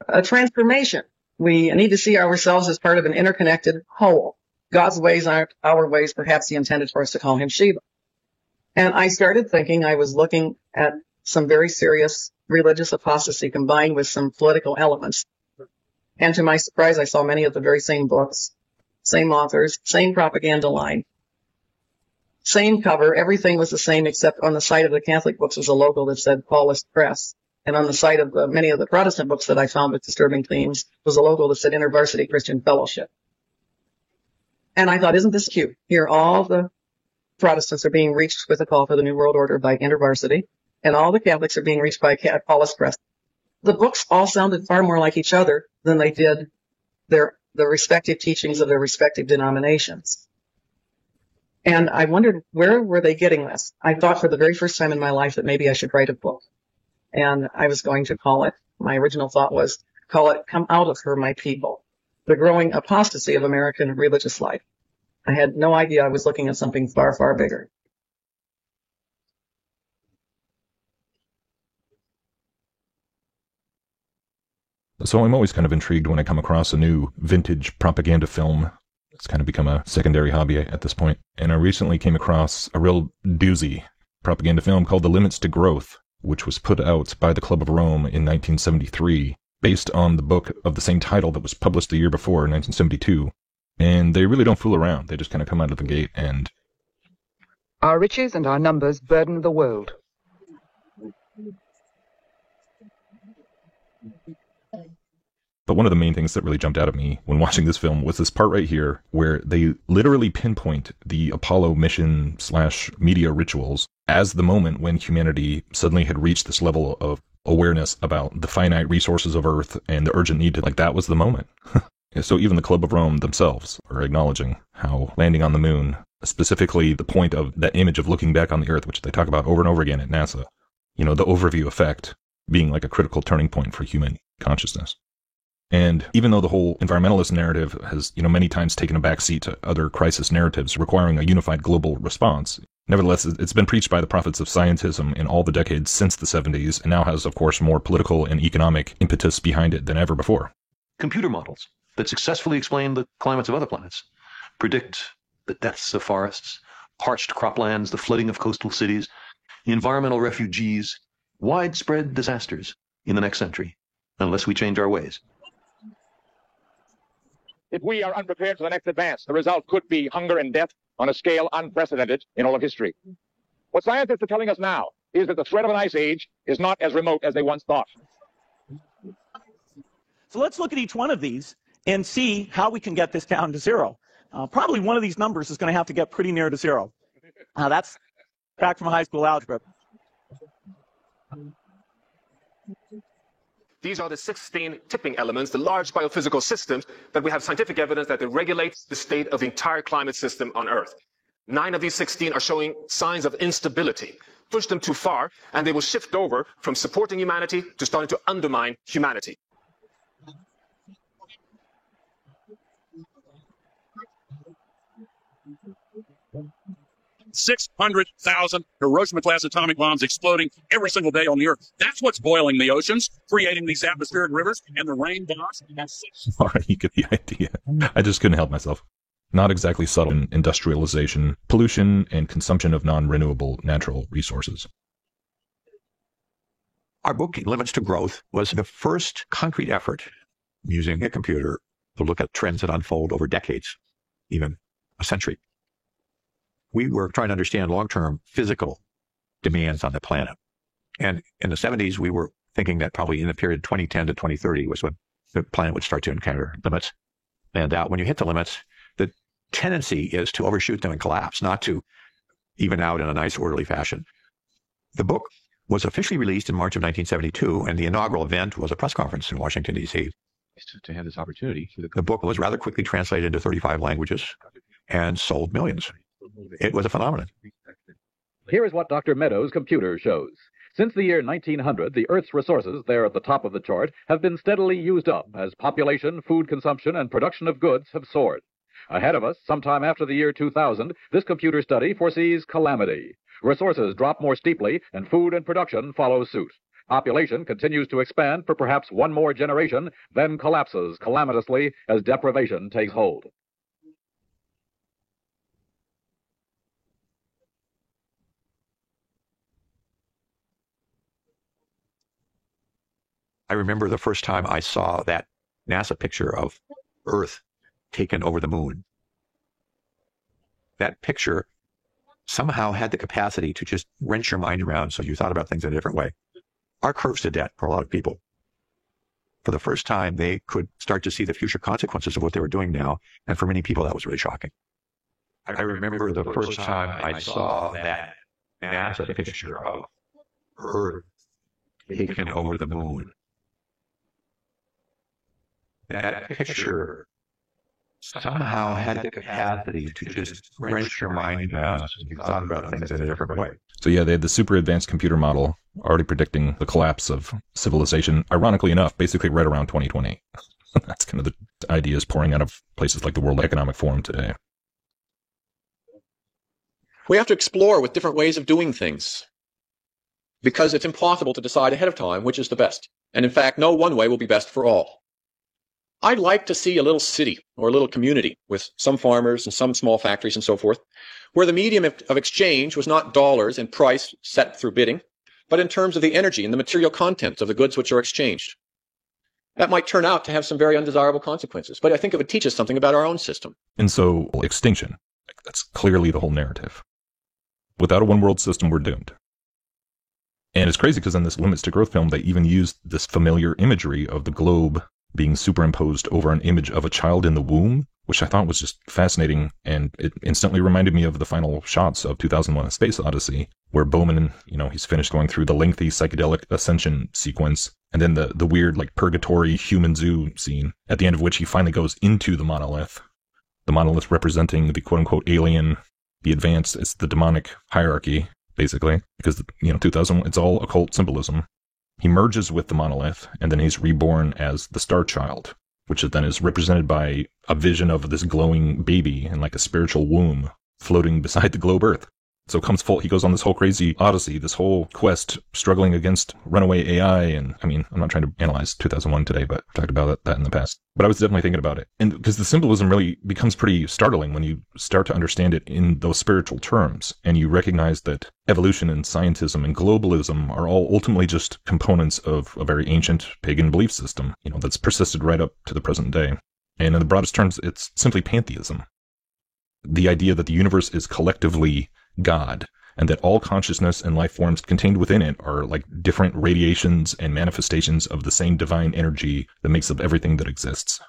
A transformation. We need to see ourselves as part of an interconnected whole. God's ways aren't our ways. Perhaps he intended for us to call him Shiva. And I started thinking I was looking at some very serious religious apostasy combined with some political elements. And to my surprise, I saw many of the very same books, same authors, same propaganda line, same cover. Everything was the same, except on the side of the Catholic books was a logo that said Paulist Press. And on the side of many of the Protestant books that I found with disturbing themes was a logo that said InterVarsity Christian Fellowship. And I thought, isn't this cute? Here, all the Protestants are being reached with a call for the New World Order by InterVarsity, and all the Catholics are being reached by Paulist Press. The books all sounded far more like each other than they did the respective teachings of their respective denominations. And I wondered, where were they getting this? I thought for the very first time in my life that maybe I should write a book. And I was going to call it, my original thought was, call it Come Out of Her, My People, the growing apostasy of American religious life. I had no idea I was looking at something far, far bigger. So I'm always kind of intrigued when I come across a new vintage propaganda film. It's kind of become a secondary hobby at this point. And I recently came across a real doozy propaganda film called The Limits to Growth, which was put out by the Club of Rome in 1973, based on the book of the same title that was published the year before, 1972. And they really don't fool around. They just kind of come out of the gate and... Our riches and our numbers burden the world. But one of the main things that really jumped out at me when watching this film was this part right here where they literally pinpoint the Apollo mission / media rituals as the moment when humanity suddenly had reached this level of awareness about the finite resources of Earth and the urgent need to, like, that was the moment. So even the Club of Rome themselves are acknowledging how landing on the moon, specifically the point of that image of looking back on the Earth, which they talk about over and over again at NASA, you know, the overview effect being like a critical turning point for human consciousness. And even though the whole environmentalist narrative has, you know, many times taken a backseat to other crisis narratives requiring a unified global response, nevertheless, it's been preached by the prophets of scientism in all the decades since the 70s, and now has, of course, more political and economic impetus behind it than ever before. Computer models that successfully explain the climates of other planets, predict the deaths of forests, parched croplands, the flooding of coastal cities, environmental refugees, widespread disasters in the next century, unless we change our ways. If we are unprepared for the next advance, the result could be hunger and death on a scale unprecedented in all of history. What scientists are telling us now is that the threat of an ice age is not as remote as they once thought. So let's look at each one of these and see how we can get this down to zero. Probably one of these numbers is going to have to get pretty near to zero. That's back from high school algebra. These are the 16 tipping elements, the large biophysical systems that we have scientific evidence that they regulate the state of the entire climate system on Earth. 9 of these 16 are showing signs of instability. Push them too far, and they will shift over from supporting humanity to starting to undermine humanity. $600,000 Hiroshima-class atomic bombs exploding every single day on the Earth. That's what's boiling the oceans, creating these atmospheric rivers and the rainbows. All right, you get the idea. I just couldn't help myself. Not exactly subtle in industrialization, pollution, and consumption of non-renewable natural resources. Our book, Limits to Growth, was the first concrete effort using a computer to look at trends that unfold over decades, even a century. We were trying to understand long-term physical demands on the planet. And in the 70s, we were thinking that probably in the period 2010 to 2030 was when the planet would start to encounter limits. And when you hit the limits, the tendency is to overshoot them and collapse, not to even out in a nice, orderly fashion. The book was officially released in March of 1972, and the inaugural event was a press conference in Washington, D.C. To have this opportunity. The book was rather quickly translated into 35 languages and sold millions. It was a phenomenon. Here is what Dr. Meadows' computer shows. Since the year 1900, the Earth's resources, there at the top of the chart, have been steadily used up as population, food consumption, and production of goods have soared. Ahead of us, sometime after the year 2000, this computer study foresees calamity. Resources drop more steeply, and food and production follow suit. Population continues to expand for perhaps one more generation, then collapses calamitously as deprivation takes hold. I remember the first time I saw that NASA picture of Earth taken over the moon. That picture somehow had the capacity to just wrench your mind around so you thought about things in a different way. Our curves did that for a lot of people. For the first time, they could start to see the future consequences of what they were doing now, and for many people, that was really shocking. I remember the first time I saw that NASA picture of Earth taken over the moon. That picture somehow had the capacity to just wrench your mind out so you thought about things in a different way. So yeah, they had the super advanced computer model already predicting the collapse of civilization, ironically enough, basically right around 2020. That's kind of the ideas pouring out of places like the World Economic Forum today. We have to explore with different ways of doing things because it's impossible to decide ahead of time which is the best. And in fact, no one way will be best for all. I'd like to see a little city or a little community with some farmers and some small factories and so forth, where the medium of exchange was not dollars and price set through bidding, but in terms of the energy and the material contents of the goods which are exchanged. That might turn out to have some very undesirable consequences, but I think it would teach us something about our own system. And so, extinction, that's clearly the whole narrative. Without a one-world system, we're doomed. And it's crazy because in this Limits to Growth film, they even used this familiar imagery of the globe being superimposed over an image of a child in the womb, which I thought was just fascinating, and it instantly reminded me of the final shots of 2001: A Space Odyssey, where Bowman, he's finished going through the lengthy psychedelic ascension sequence, and then the weird, like, purgatory human zoo scene, at the end of which he finally goes into the monolith representing the quote-unquote alien, the advanced, it's the demonic hierarchy, basically, because, 2001, it's all occult symbolism. He merges with the monolith, and then he's reborn as the Star Child, which then is represented by a vision of this glowing baby in like a spiritual womb floating beside the globe Earth. So he goes on this whole crazy odyssey, this whole quest, struggling against runaway AI. And I mean, I'm not trying to analyze 2001 today, but I talked about that in the past. But I was definitely thinking about it. And because the symbolism really becomes pretty startling when you start to understand it in those spiritual terms, and you recognize that evolution and scientism and globalism are all ultimately just components of a very ancient pagan belief system, that's persisted right up to the present day. And in the broadest terms, it's simply pantheism. The idea that the universe is collectively God, and that all consciousness and life forms contained within it are like different radiations and manifestations of the same divine energy that makes up everything that exists.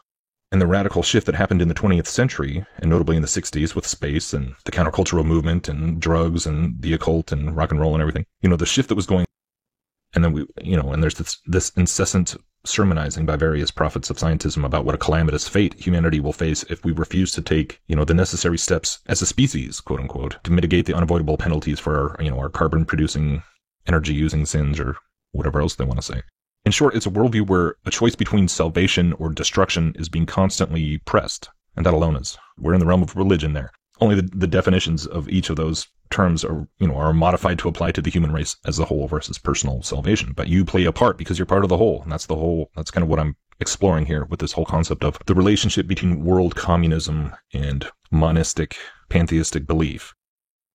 And the radical shift that happened in the 20th century, and notably in the 60s with space and the countercultural movement and drugs and the occult and rock and roll and everything, the shift that was going, and then and there's this incessant sermonizing by various prophets of scientism about what a calamitous fate humanity will face if we refuse to take, the necessary steps as a species, quote unquote, to mitigate the unavoidable penalties for our carbon producing, energy using sins, or whatever else they want to say. In short, it's a worldview where a choice between salvation or destruction is being constantly pressed. And that alone we're in the realm of religion there. Only the definitions of each of those terms are modified to apply to the human race as a whole versus personal salvation. But you play a part because you're part of the whole. And that's kind of what I'm exploring here with this whole concept of the relationship between world communism and monistic, pantheistic belief.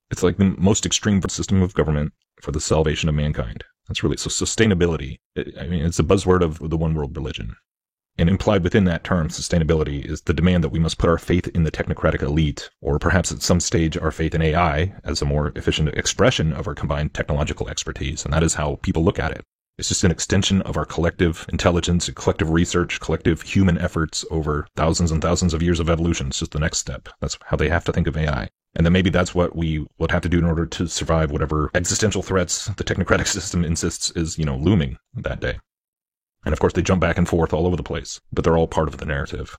It's like the most extreme system of government for the salvation of mankind. That's really, so sustainability, it's a buzzword of the one world religion. And implied within that term, sustainability, is the demand that we must put our faith in the technocratic elite, or perhaps at some stage our faith in AI as a more efficient expression of our combined technological expertise. And that is how people look at it. It's just an extension of our collective intelligence, collective research, collective human efforts over thousands and thousands of years of evolution. It's just the next step. That's how they have to think of AI. And then maybe that's what we would have to do in order to survive whatever existential threats the technocratic system insists is, looming that day. And of course, they jump back and forth all over the place, but they're all part of the narrative.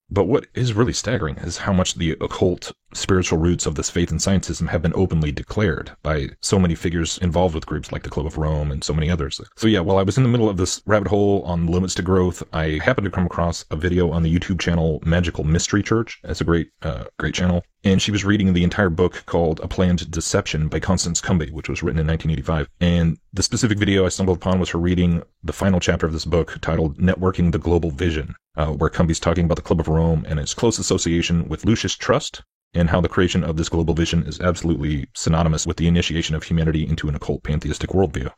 But what is really staggering is how much the occult spiritual roots of this faith and scientism have been openly declared by so many figures involved with groups like the Club of Rome and so many others. So yeah, while I was in the middle of this rabbit hole on limits to growth, I happened to come across a video on the YouTube channel Magical Mystery Church. It's a great channel. And she was reading the entire book called A Planned Deception by Constance Cumby, which was written in 1985. And the specific video I stumbled upon was her reading the final chapter of this book titled Networking the Global Vision, where Cumby's talking about the Club of Rome and its close association with Lucis Trust, and how the creation of this global vision is absolutely synonymous with the initiation of humanity into an occult pantheistic worldview.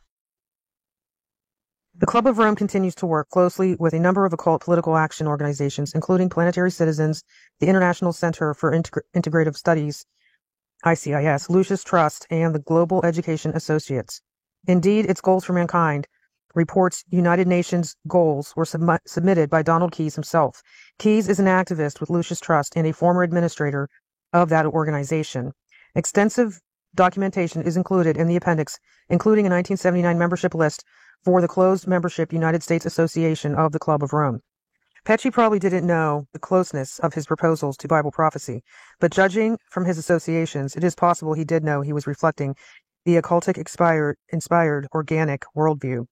The Club of Rome continues to work closely with a number of occult political action organizations, including Planetary Citizens, the International Center for Integrative Studies, ICIS, Lucis Trust, and the Global Education Associates. Indeed, its Goals for Mankind reports United Nations goals were submitted by Donald Keyes himself. Keyes is an activist with Lucis Trust and a former administrator of that organization. Extensive documentation is included in the appendix, including a 1979 membership list for the closed membership United States Association of the Club of Rome. Pecci probably didn't know the closeness of his proposals to Bible prophecy, but judging from his associations, it is possible he did know he was reflecting the occultic inspired organic worldview.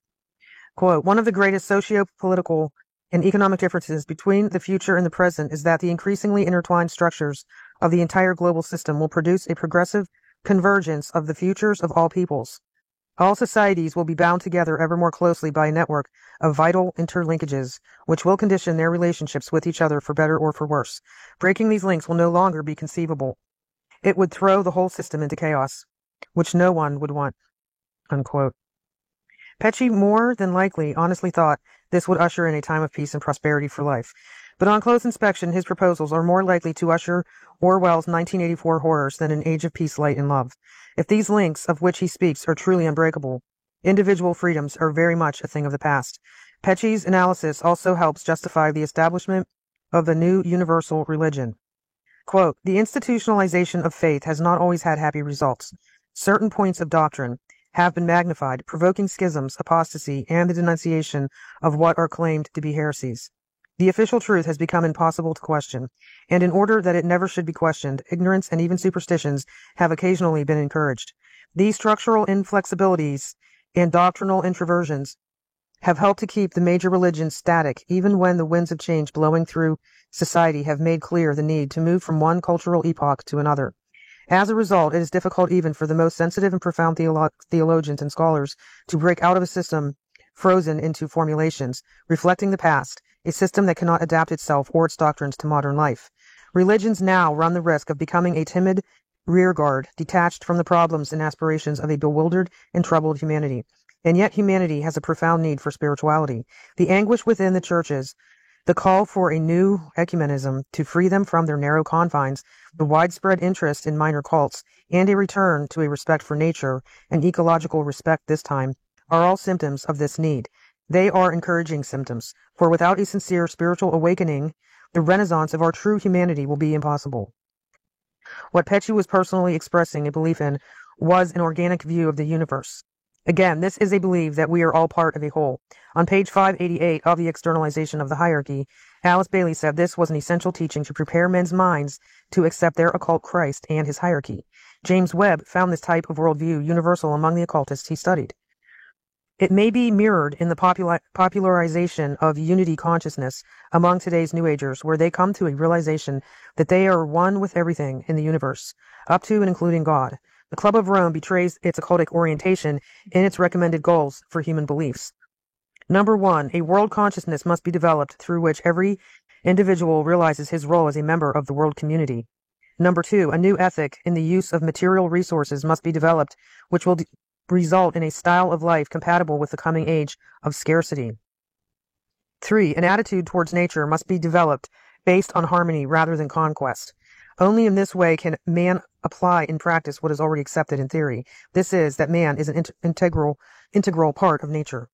Quote, one of the greatest socio-political and economic differences between the future and the present is that the increasingly intertwined structures of the entire global system will produce a progressive convergence of the futures of all peoples. All societies will be bound together ever more closely by a network of vital interlinkages, which will condition their relationships with each other for better or for worse. Breaking these links will no longer be conceivable. It would throw the whole system into chaos, which no one would want. Unquote. Pecci more than likely honestly thought this would usher in a time of peace and prosperity for life. But on close inspection, his proposals are more likely to usher Orwell's 1984 horrors than an age of peace, light, and love. If these links of which he speaks are truly unbreakable, individual freedoms are very much a thing of the past. Pecci's analysis also helps justify the establishment of the new universal religion. Quote, the institutionalization of faith has not always had happy results. Certain points of doctrine have been magnified, provoking schisms, apostasy, and the denunciation of what are claimed to be heresies. The official truth has become impossible to question, and in order that it never should be questioned, ignorance and even superstitions have occasionally been encouraged. These structural inflexibilities and doctrinal introversions have helped to keep the major religions static, even when the winds of change blowing through society have made clear the need to move from one cultural epoch to another. As a result, it is difficult even for the most sensitive and profound theologians and scholars to break out of a system frozen into formulations, reflecting the past, a system that cannot adapt itself or its doctrines to modern life. Religions now run the risk of becoming a timid rearguard, detached from the problems and aspirations of a bewildered and troubled humanity. And yet humanity has a profound need for spirituality. The anguish within the churches, the call for a new ecumenism to free them from their narrow confines, the widespread interest in minor cults, and a return to a respect for nature, and ecological respect this time, are all symptoms of this need. They are encouraging symptoms, for without a sincere spiritual awakening, the renaissance of our true humanity will be impossible. What Pecci was personally expressing a belief in was an organic view of the universe. Again, this is a belief that we are all part of a whole. On page 588 of The Externalization of the Hierarchy, Alice Bailey said this was an essential teaching to prepare men's minds to accept their occult Christ and his hierarchy. James Webb found this type of worldview universal among the occultists he studied. It may be mirrored in the popularization of unity consciousness among today's New Agers, where they come to a realization that they are one with everything in the universe, up to and including God. The Club of Rome betrays its occultic orientation in its recommended goals for human beliefs. Number 1, a world consciousness must be developed through which every individual realizes his role as a member of the world community. Number 2, a new ethic in the use of material resources must be developed, which will result in a style of life compatible with the coming age of scarcity. 3, an attitude towards nature must be developed based on harmony rather than conquest. Only in this way can man apply in practice what is already accepted in theory. This is that man is an integral part of nature.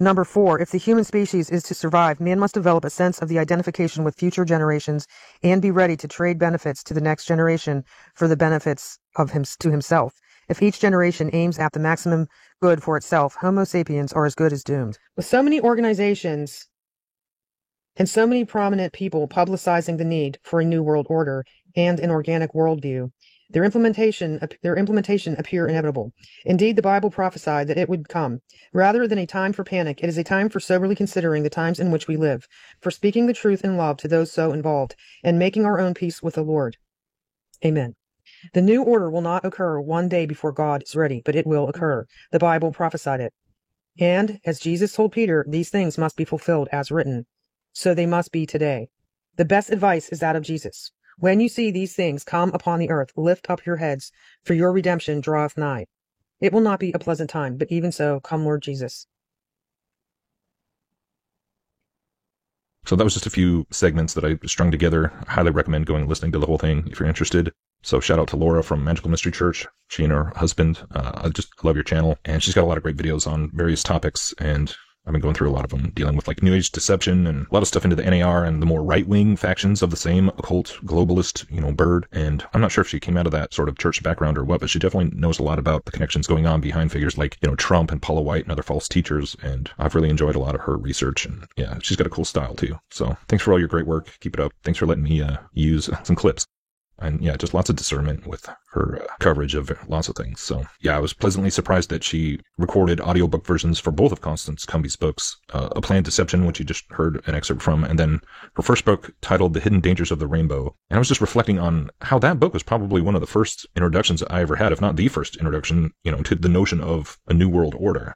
Number 4, if the human species is to survive, man must develop a sense of the identification with future generations and be ready to trade benefits to the next generation for the benefits of to himself. If each generation aims at the maximum good for itself, Homo sapiens are as good as doomed. With so many organizations and so many prominent people publicizing the need for a new world order and an organic worldview, their implementation appear inevitable. Indeed, the Bible prophesied that it would come. Rather than a time for panic, it is a time for soberly considering the times in which we live, for speaking the truth in love to those so involved, and making our own peace with the Lord. Amen. The new order will not occur one day before God is ready, but it will occur. The Bible prophesied it. And, as Jesus told Peter, these things must be fulfilled as written. So they must be today. The best advice is that of Jesus. When you see these things come upon the earth, lift up your heads, for your redemption draweth nigh. It will not be a pleasant time, but even so, come Lord Jesus. So that was just a few segments that I strung together. I highly recommend going and listening to the whole thing if you're interested. So shout out to Laura from Magical Mystery Church. She and her husband, I love your channel. And she's got a lot of great videos on various topics, and I've been going through a lot of them, dealing with like New Age deception and a lot of stuff into the NAR and the more right-wing factions of the same occult globalist, bird. And I'm not sure if she came out of that sort of church background or what, but she definitely knows a lot about the connections going on behind figures like, Trump and Paula White and other false teachers. And I've really enjoyed a lot of her research. And yeah, she's got a cool style too. So thanks for all your great work. Keep it up. Thanks for letting me use some clips. And yeah, just lots of discernment with her coverage of lots of things. So yeah, I was pleasantly surprised that she recorded audiobook versions for both of Constance Cumby's books, A Planned Deception, which you just heard an excerpt from, and then her first book titled The Hidden Dangers of the Rainbow. And I was just reflecting on how that book was probably one of the first introductions I ever had, if not the first introduction, to the notion of a new world order.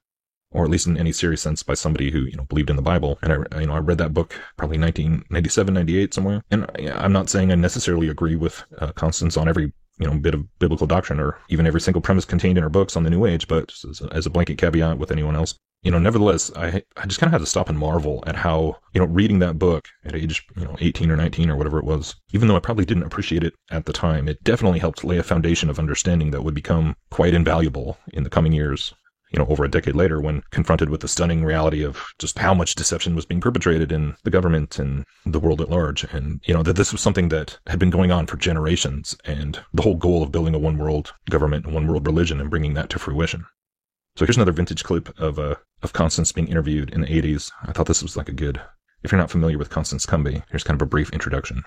Or at least in any serious sense by somebody who, believed in the Bible. And I read that book probably 1997, 98 somewhere. And I'm not saying I necessarily agree with Constance on every, bit of biblical doctrine or even every single premise contained in her books on the New Age, but as a blanket caveat with anyone else, nevertheless, I just kind of had to stop and marvel at how, reading that book at age, 18 or 19 or whatever it was, even though I probably didn't appreciate it at the time, it definitely helped lay a foundation of understanding that would become quite invaluable in the coming years. Over a decade later, when confronted with the stunning reality of just how much deception was being perpetrated in the government and the world at large. And, that this was something that had been going on for generations, and the whole goal of building a one world government and one world religion and bringing that to fruition. So here's another vintage clip of Constance being interviewed in the 80s. I thought this was like a good, if you're not familiar with Constance Cumby, here's kind of a brief introduction.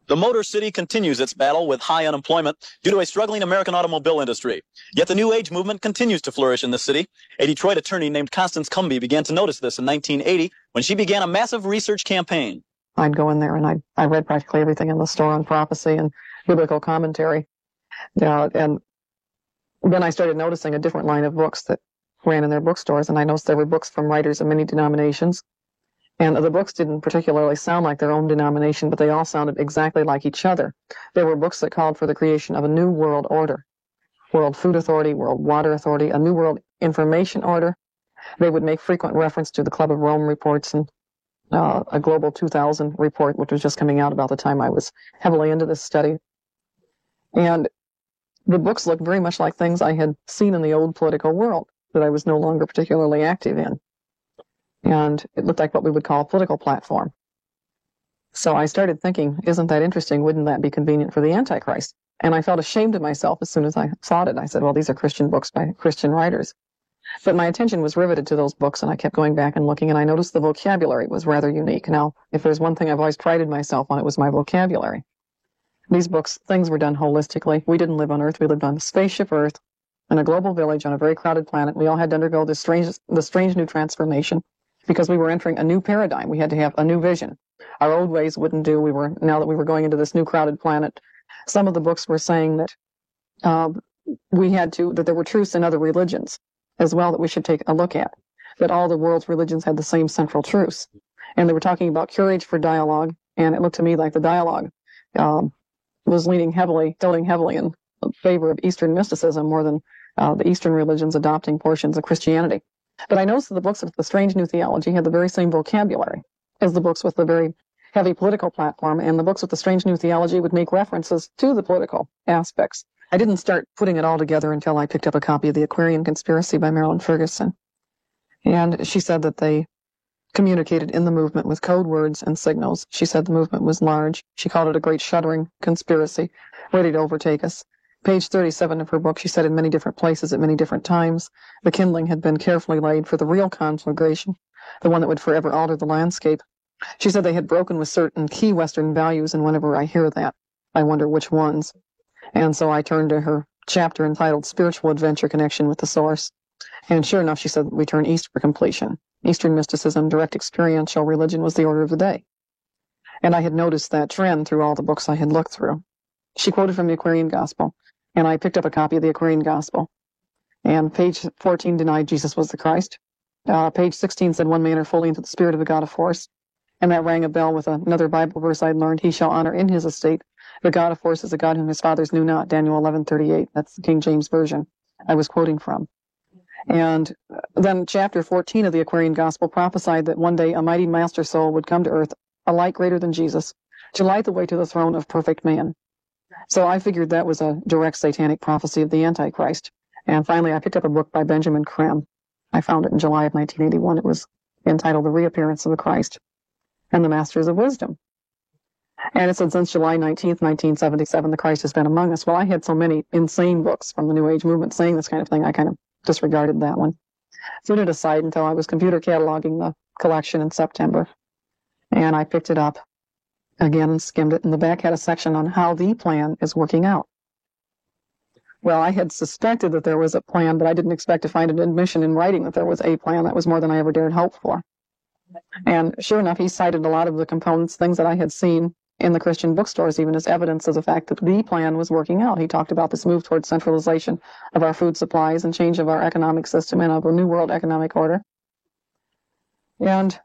The Motor City continues its battle with high unemployment due to a struggling American automobile industry. Yet the New Age movement continues to flourish in the city. A Detroit attorney named Constance Cumby began to notice this in 1980 when she began a massive research campaign. I'd go in there and I read practically everything in the store on prophecy and biblical commentary. And then I started noticing a different line of books that ran in their bookstores, and I noticed there were books from writers of many denominations. And the books didn't particularly sound like their own denomination, but they all sounded exactly like each other. There were books that called for the creation of a new world order, World Food Authority, World Water Authority, a new world information order. They would make frequent reference to the Club of Rome reports and a Global 2000 report, which was just coming out about the time I was heavily into this study. And the books looked very much like things I had seen in the old political world that I was no longer particularly active in. And it looked like what we would call a political platform. So I started thinking, isn't that interesting? Wouldn't that be convenient for the Antichrist? And I felt ashamed of myself as soon as I thought it. I said, well, these are Christian books by Christian writers. But my attention was riveted to those books, and I kept going back and looking, and I noticed the vocabulary was rather unique. Now, if there's one thing I've always prided myself on, it was my vocabulary. These books, things were done holistically. We didn't live on Earth. We lived on spaceship Earth in a global village on a very crowded planet. We all had to undergo this strange new transformation because we were entering a new paradigm. We had to have a new vision. Our old ways wouldn't do. Now that we were going into this new crowded planet, some of the books were saying that that there were truths in other religions as well that we should take a look at, that all the world's religions had the same central truths. And they were talking about courage for dialogue, and it looked to me like the dialogue was tilting heavily in favor of Eastern mysticism more than the Eastern religions adopting portions of Christianity. But I noticed that the books with the strange new theology had the very same vocabulary as the books with the very heavy political platform, and the books with the strange new theology would make references to the political aspects. I didn't start putting it all together until I picked up a copy of The Aquarian Conspiracy by Marilyn Ferguson. And she said that they communicated in the movement with code words and signals. She said the movement was large. She called it a great shuddering conspiracy, ready to overtake us. Page 37 of her book, she said in many different places at many different times, the kindling had been carefully laid for the real conflagration, the one that would forever alter the landscape. She said they had broken with certain key Western values, and whenever I hear that, I wonder which ones. And so I turned to her chapter entitled Spiritual Adventure Connection with the Source. And sure enough, she said we turn east for completion. Eastern mysticism, direct experiential religion was the order of the day. And I had noticed that trend through all the books I had looked through. She quoted from the Aquarian Gospel, and I picked up a copy of the Aquarian Gospel. And page 14 denied Jesus was the Christ. Page 16 said one manner fully into the spirit of the God of force. And that rang a bell with another Bible verse I'd learned, he shall honor in his estate. The God of force is a God whom his fathers knew not, Daniel 11:38. That's the King James Version I was quoting from. And then chapter 14 of the Aquarian Gospel prophesied that one day a mighty master soul would come to earth, a light greater than Jesus, to light the way to the throne of perfect man. So I figured that was a direct satanic prophecy of the Antichrist. And finally, I picked up a book by Benjamin Creme. I found it in July of 1981. It was entitled The Reappearance of the Christ and the Masters of Wisdom. And it said, since July 19th, 1977, the Christ has been among us. Well, I had so many insane books from the New Age movement saying this kind of thing, I kind of disregarded that one. Threw it aside until I was computer cataloging the collection in September. And I picked it up again and skimmed it, and the back had a section on how the plan is working out. Well, I had suspected that there was a plan, but I didn't expect to find an admission in writing that there was a plan. That was more than I ever dared hope for. And sure enough, he cited a lot of the components, things that I had seen in the Christian bookstores, even as evidence of the fact that the plan was working out. He talked about this move towards centralization of our food supplies and change of our economic system and of a new world economic order. And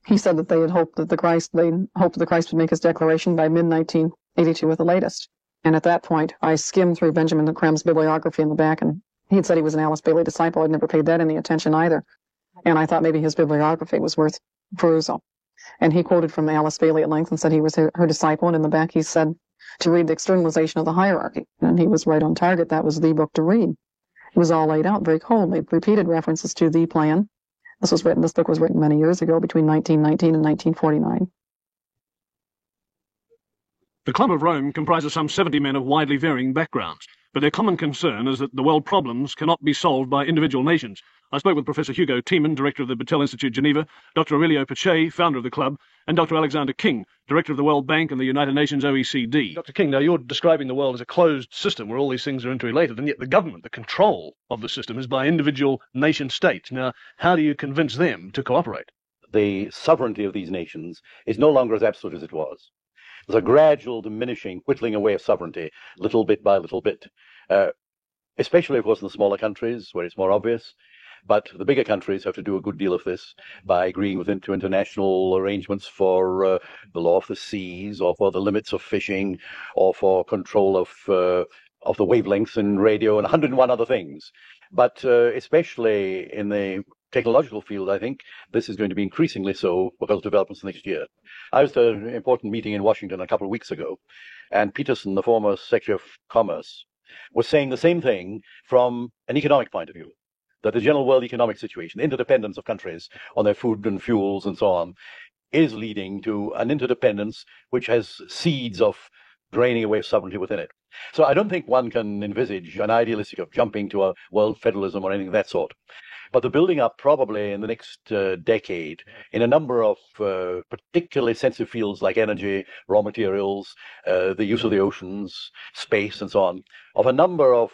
he said that they had hoped that the Christ would make his declaration by mid-1982 at the latest. And at that point, I skimmed through Benjamin Creme's bibliography in the back, and he had said he was an Alice Bailey disciple. I'd never paid that any attention either. And I thought maybe his bibliography was worth perusal. And he quoted from Alice Bailey at length and said he was her disciple. And in the back, he said to read The Externalization of the Hierarchy. And he was right on target. That was the book to read. It was all laid out very coldly. Repeated references to the plan. This book was written many years ago, between 1919 and 1949. The Club of Rome comprises some 70 men of widely varying backgrounds, but their common concern is that the world problems cannot be solved by individual nations. I spoke with Professor Hugo Thiemann, director of the Battelle Institute, Geneva, Dr. Aurelio Pache, founder of the club, and Dr. Alexander King, director of the World Bank and the United Nations OECD. Dr. King, now you're describing the world as a closed system where all these things are interrelated, and yet the government, the control of the system, is by individual nation states. Now, how do you convince them to cooperate? The sovereignty of these nations is no longer as absolute as it was. There's a gradual diminishing, whittling away of sovereignty, little bit by little bit, especially, of course, in the smaller countries where it's more obvious. But the bigger countries have to do a good deal of this by agreeing to international arrangements for the law of the seas, or for the limits of fishing, or for control of the wavelengths in radio, and 101 other things. But especially in the technological field, I think this is going to be increasingly so because of developments next year. I was at an important meeting in Washington a couple of weeks ago, and Peterson, the former Secretary of Commerce, was saying the same thing from an economic point of view, that the general world economic situation, the interdependence of countries on their food and fuels and so on, is leading to an interdependence which has seeds of draining away sovereignty within it. So I don't think one can envisage an idealistic of jumping to a world federalism or anything of that sort. But the building up probably in the next decade in a number of particularly sensitive fields like energy, raw materials, the use of the oceans, space and so on, of a number of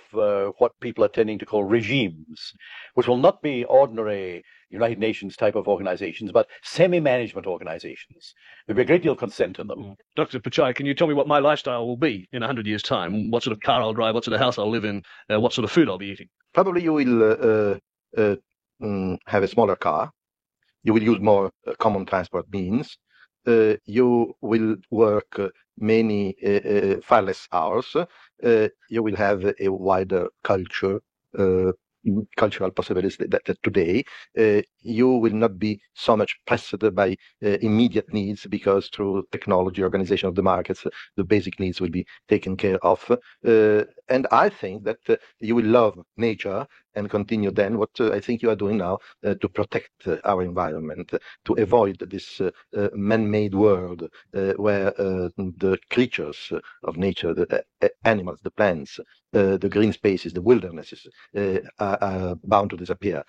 what people are tending to call regimes, which will not be ordinary United Nations type of organizations, but semi-management organizations. There'll be a great deal of consent in them. Dr. Pache, can you tell me what my lifestyle will be in 100 years' time? What sort of car I'll drive, what sort of house I'll live in, what sort of food I'll be eating? Probably you will have a smaller car. You will use more common transport means. You will work far less hours. You will have a wider cultural possibilities that today. you will not be so much pressed by immediate needs, because through technology, organization of the markets, the basic needs will be taken care of. And I think that you will love nature and continue then what I think you are doing now to protect our environment, to avoid this man-made world where the creatures of nature, the animals, the plants, the green spaces, the wildernesses are bound to disappear.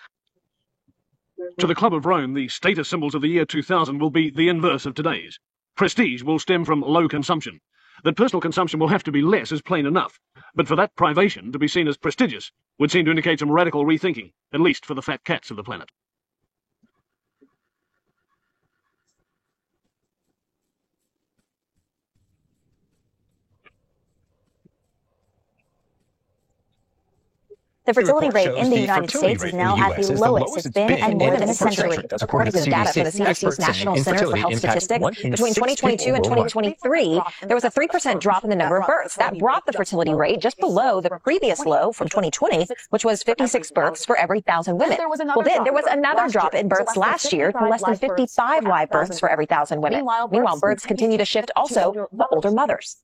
To the Club of Rome, the status symbols of the year 2000 will be the inverse of today's. Prestige will stem from low consumption. That personal consumption will have to be less is plain enough. But for that privation to be seen as prestigious would seem to indicate some radical rethinking, at least for the fat cats of the planet. The fertility rate in the United States is now at the lowest it's been in more than a century. According to the data from the CDC's National Center for Health Statistics, between 2022 and 2023, there was a 3% drop in the number of births. That brought the fertility rate just below the previous low from 2020, which was 56 births for every 1,000 women. Well, then there was another drop in births last year to less than 55 live births for every 1,000 women. Meanwhile, births continue to shift also to older mothers.